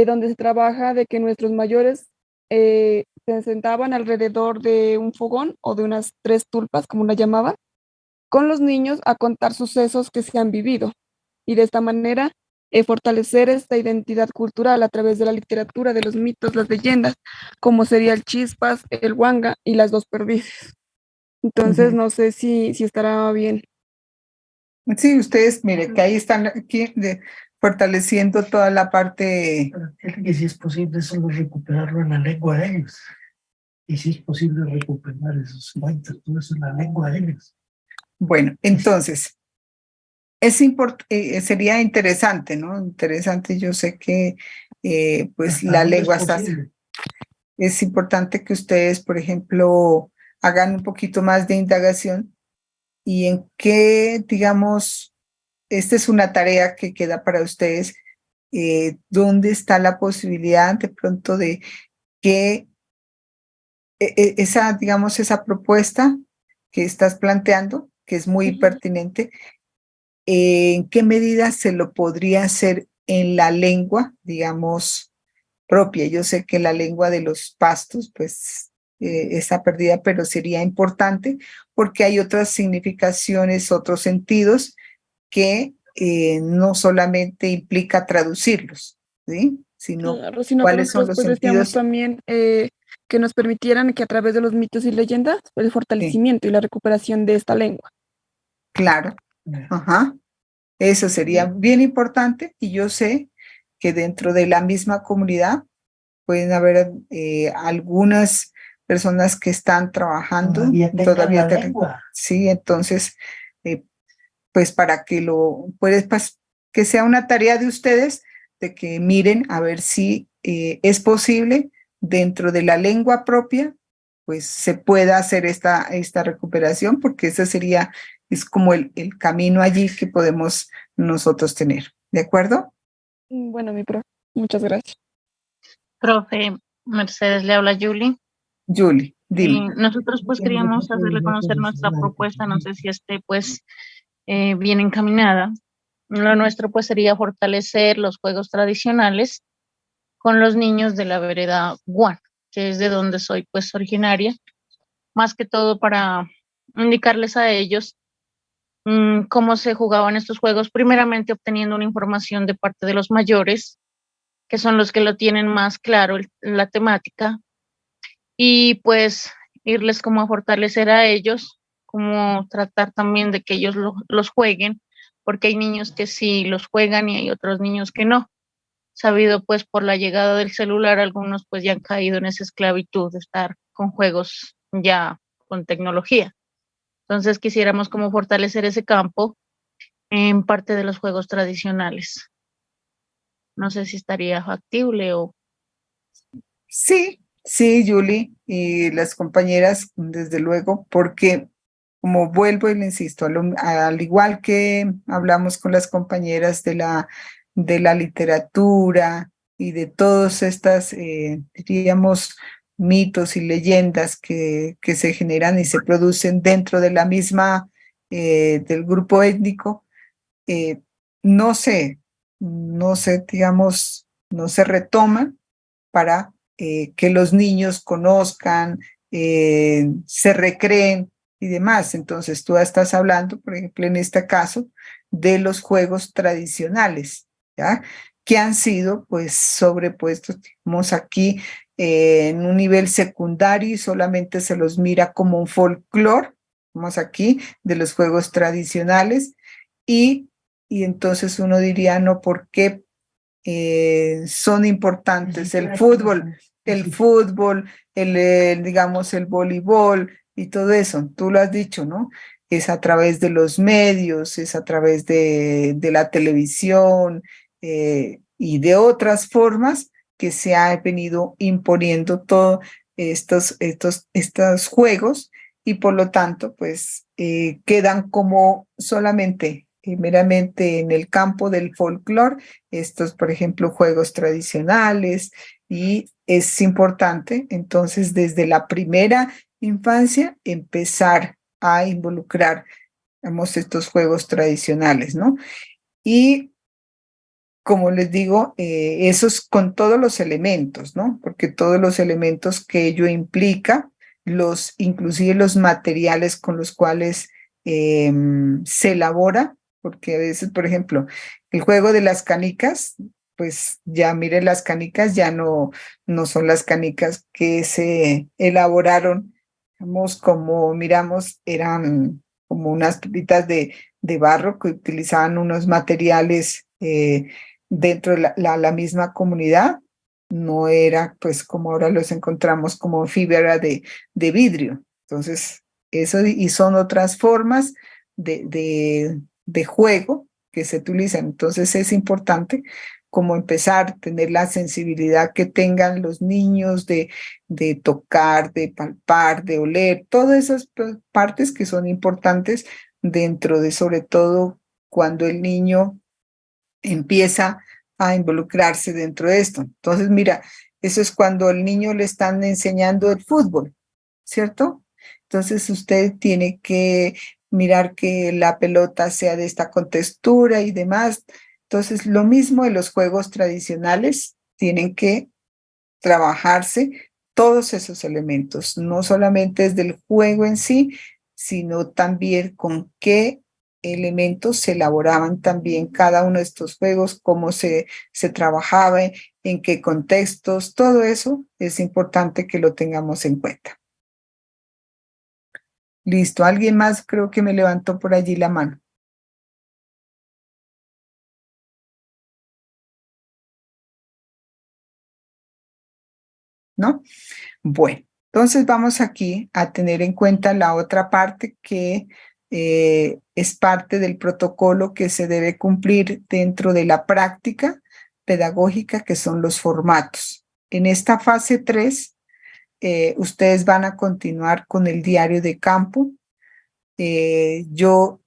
donde se trabaja de que nuestros mayores se sentaban alrededor de un fogón o de unas 3 tulpas, como la llamaban, con los niños a contar sucesos que se han vivido y de esta manera fortalecer esta identidad cultural a través de la literatura, de los mitos, las leyendas, como sería el Chispas, el Huanga y las dos perdices. Entonces, no sé si estará bien. Sí, ustedes, mire, que ahí están fortaleciendo toda la parte. Tiene que si es posible solo recuperarlo en la lengua de ellos. Y si es posible recuperar esos cuentos, todo eso en la lengua de ellos. Bueno, entonces, sería interesante, ¿no? Interesante, yo sé que pues la lengua está. Es importante que ustedes, por ejemplo, hagan un poquito más de indagación y en qué, digamos, esta es una tarea que queda para ustedes, dónde está la posibilidad de pronto de que digamos, esa propuesta que estás planteando, que es muy pertinente, ¿en qué medida se lo podría hacer en la lengua, digamos, propia? Yo sé que la lengua de los pastos, pues, está perdida, pero sería importante porque hay otras significaciones, otros sentidos que no solamente implica traducirlos, ¿sí? Sino claro, sino que cuáles son nosotros los pues decíamos sentidos. también que nos permitieran que a través de los mitos y leyendas, el fortalecimiento y la recuperación de esta lengua. Claro, ajá. Eso sería bien importante y yo sé que dentro de la misma comunidad pueden haber algunas personas que están trabajando todavía sí, entonces pues para que que sea una tarea de ustedes de que miren a ver si es posible dentro de la lengua propia pues se pueda hacer esta recuperación porque ese es como el camino allí que podemos nosotros tener, ¿de acuerdo? Bueno, mi profe, muchas gracias. Profe, Mercedes, le habla Julie. Julie, dime. Nosotros pues queríamos hacerle conocer nuestra propuesta, no sé si esté pues bien encaminada. Lo nuestro pues sería fortalecer los juegos tradicionales con los niños de la vereda Guan, que es de donde soy pues originaria, más que todo para indicarles a ellos cómo se jugaban estos juegos, primeramente obteniendo una información de parte de los mayores, que son los que lo tienen más claro la temática, y pues irles como a fortalecer a ellos, como tratar también de que ellos los jueguen, porque hay niños que sí los juegan y hay otros niños que no. Sabido pues por la llegada del celular, algunos pues ya han caído en esa esclavitud de estar con juegos ya con tecnología. Entonces quisiéramos como fortalecer ese campo en parte de los juegos tradicionales. No sé si estaría factible o... Sí, sí, Julie, y las compañeras, desde luego, porque como vuelvo y le insisto, al igual que hablamos con las compañeras de la literatura y de todas estas, diríamos, mitos y leyendas que se generan y se producen dentro de la misma, del grupo étnico, eh, no se, digamos, no se retoman para que los niños conozcan, se recreen y demás. Entonces tú estás hablando, por ejemplo, en este caso, de los juegos tradicionales, ¿ya? Que han sido pues sobrepuestos, digamos aquí, en un nivel secundario y solamente se los mira como un folclore, vamos aquí, de los juegos tradicionales y entonces uno diría, no, ¿por qué son importantes el fútbol, digamos, el voleibol y todo eso? Tú lo has dicho, ¿no? Es a través de los medios, es a través de la televisión y de otras formas que se ha venido imponiendo todos estos juegos y por lo tanto, pues quedan como solamente meramente en el campo del folclore, estos, por ejemplo, juegos tradicionales, y es importante, entonces, desde la primera infancia, empezar a involucrar, digamos, estos juegos tradicionales, ¿no? Y como les digo, esos con todos los elementos, ¿no? Porque todos los elementos que ello implica, inclusive los materiales con los cuales se elabora, porque a veces, por ejemplo, el juego de las canicas, pues ya mire, las canicas ya no son las canicas que se elaboraron, digamos, como miramos, eran como unas pepitas de barro que utilizaban unos materiales dentro de la misma comunidad, no era pues como ahora los encontramos como fibra de vidrio. Entonces, eso y son otras formas de juego que se utilizan. Entonces es importante como empezar a tener la sensibilidad que tengan los niños de tocar, de palpar, de oler, todas esas partes que son importantes dentro de, sobre todo, cuando el niño empieza a involucrarse dentro de esto. Entonces, mira, eso es cuando al niño le están enseñando el fútbol, ¿cierto? Entonces usted tiene que mirar que la pelota sea de esta contextura y demás. Entonces, lo mismo de los juegos tradicionales, tienen que trabajarse todos esos elementos, no solamente desde el juego en sí, sino también con qué elementos se elaboraban también cada uno de estos juegos, cómo se trabajaba, en qué contextos, todo eso es importante que lo tengamos en cuenta. Listo, ¿alguien más? Creo que me levantó por allí la mano. ¿No? Bueno, entonces vamos aquí a tener en cuenta la otra parte que es parte del protocolo que se debe cumplir dentro de la práctica pedagógica, que son los formatos. En esta fase 3, ustedes van a continuar con el diario de campo. Yo,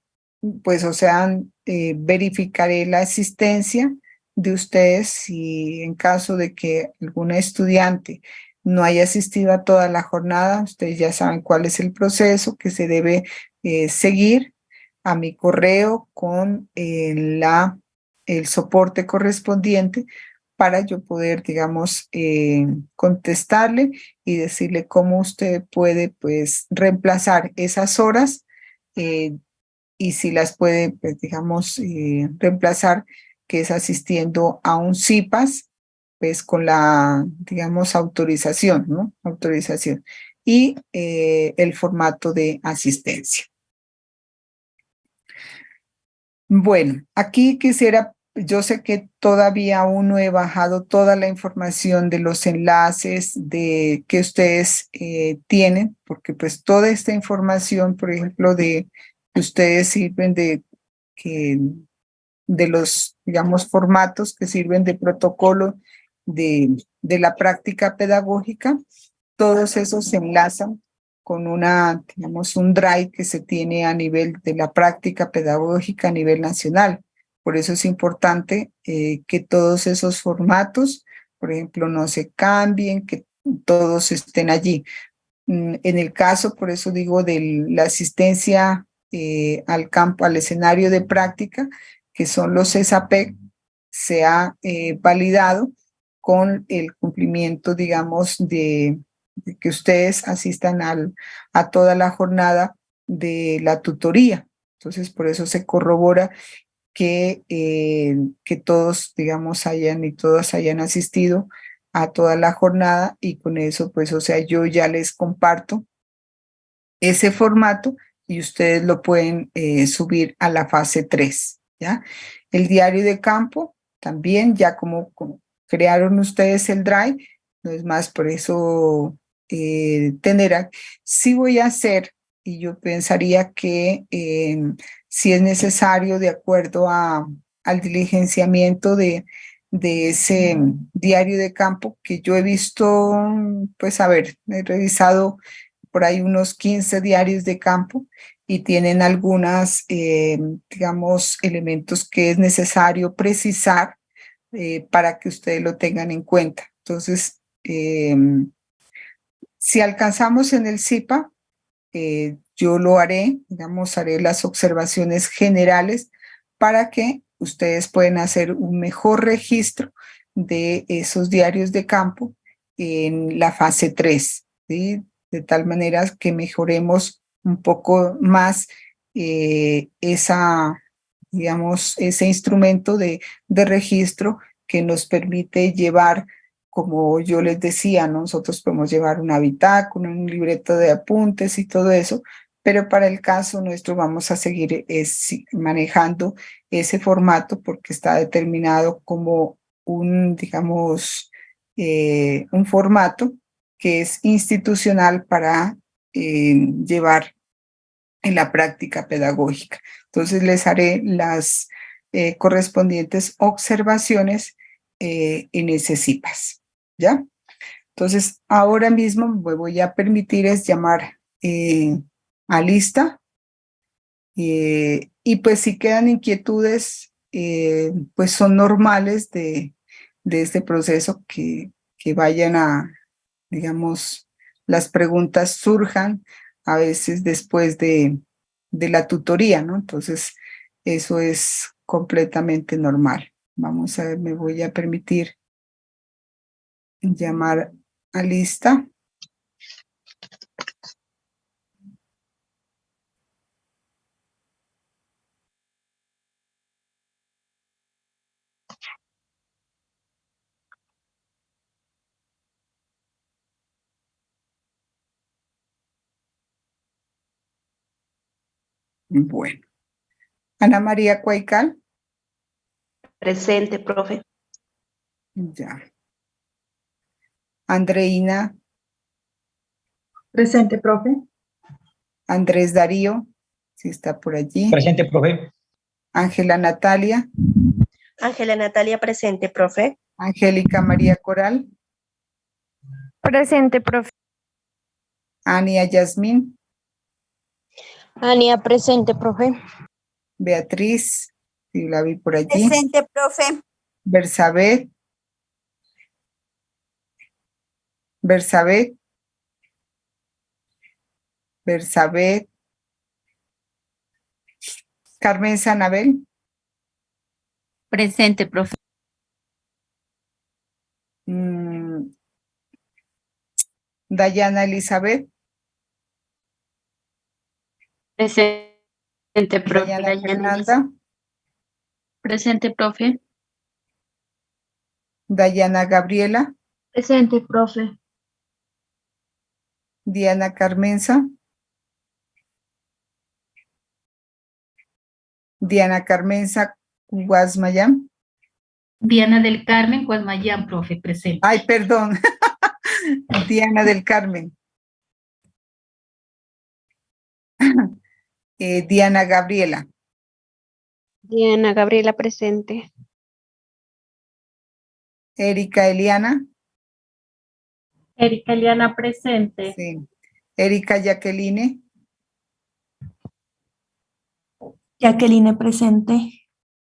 pues, o sea, verificaré la asistencia de ustedes y en caso de que alguna estudiante no haya asistido a toda la jornada, ustedes ya saben cuál es el proceso que se debe seguir a mi correo con el soporte correspondiente para yo poder, digamos, contestarle y decirle cómo usted puede, pues, reemplazar esas horas y si las puede, pues, digamos, reemplazar, que es asistiendo a un CIPAS, pues con la, digamos, autorización, ¿no? Autorización. Y el formato de asistencia. Bueno, aquí quisiera, yo sé que todavía aún no he bajado toda la información de los enlaces que ustedes tienen, porque pues toda esta información, por ejemplo, que ustedes sirven de los, digamos, formatos que sirven de protocolo de la práctica pedagógica, todos esos se enlazan con digamos, un drive que se tiene a nivel de la práctica pedagógica a nivel nacional. Por eso es importante que todos esos formatos, por ejemplo, no se cambien, que todos estén allí. En el caso, por eso digo, de la asistencia al campo, al escenario de práctica, que son los ESAPEC, se ha validado con el cumplimiento, digamos, de que ustedes asistan a toda la jornada de la tutoría. Entonces, por eso se corrobora que todos, digamos, todas hayan asistido a toda la jornada, y con eso, pues, o sea, yo ya les comparto ese formato y ustedes lo pueden subir a la fase 3, ¿ya? El diario de campo también, ya como crearon ustedes el Drive, no es más, por eso sí voy a hacer, y yo pensaría que si es necesario, de acuerdo al diligenciamiento de ese diario de campo, que yo he visto, pues a ver, he revisado por ahí unos 15 diarios de campo y tienen algunas, digamos, elementos que es necesario precisar para que ustedes lo tengan en cuenta. Entonces, si alcanzamos en el CIPA, yo lo haré, digamos, haré las observaciones generales para que ustedes puedan hacer un mejor registro de esos diarios de campo en la fase 3, ¿sí? De tal manera que mejoremos un poco más digamos, ese instrumento de registro que nos permite llevar, como yo les decía, nosotros podemos llevar una bitácora, un libreto de apuntes y todo eso, pero para el caso nuestro vamos a seguir manejando ese formato porque está determinado como digamos, un formato que es institucional para llevar en la práctica pedagógica. Entonces les haré las correspondientes observaciones en ese CIPAS, ¿ya? Entonces ahora mismo me voy a permitir es llamar a lista y pues si quedan inquietudes, pues son normales de este proceso que vayan digamos, las preguntas surjan a veces después de la tutoría, ¿no? Entonces, eso es completamente normal. Vamos a ver, me voy a permitir llamar a lista. Bueno. Ana María Cuaycal. Presente, profe. Ya. Andreina. Presente, profe. Andrés Darío, si está por allí. Presente, profe. Ángela Natalia. Ángela Natalia, presente, profe. Angélica María Coral. Presente, profe. Ania Yasmín. Ania, presente, profe. Beatriz, si la vi por allí. Presente, profe. Bersabet. Bersabet. Bersabet. Carmen Sanabel. Presente, profe. Dayana Elizabeth. Presente, profe. Dayana Fernanda. Presente, profe. Dayana Gabriela. Presente, profe. Diana Carmenza. Diana Carmenza Guasmayán. Diana del Carmen Guasmayán, profe, presente. Ay, perdón. Diana del Carmen. Diana Gabriela. Diana Gabriela, presente. Erika Eliana. Erika Eliana, presente. Sí. Erika Jacqueline. Jacqueline, presente.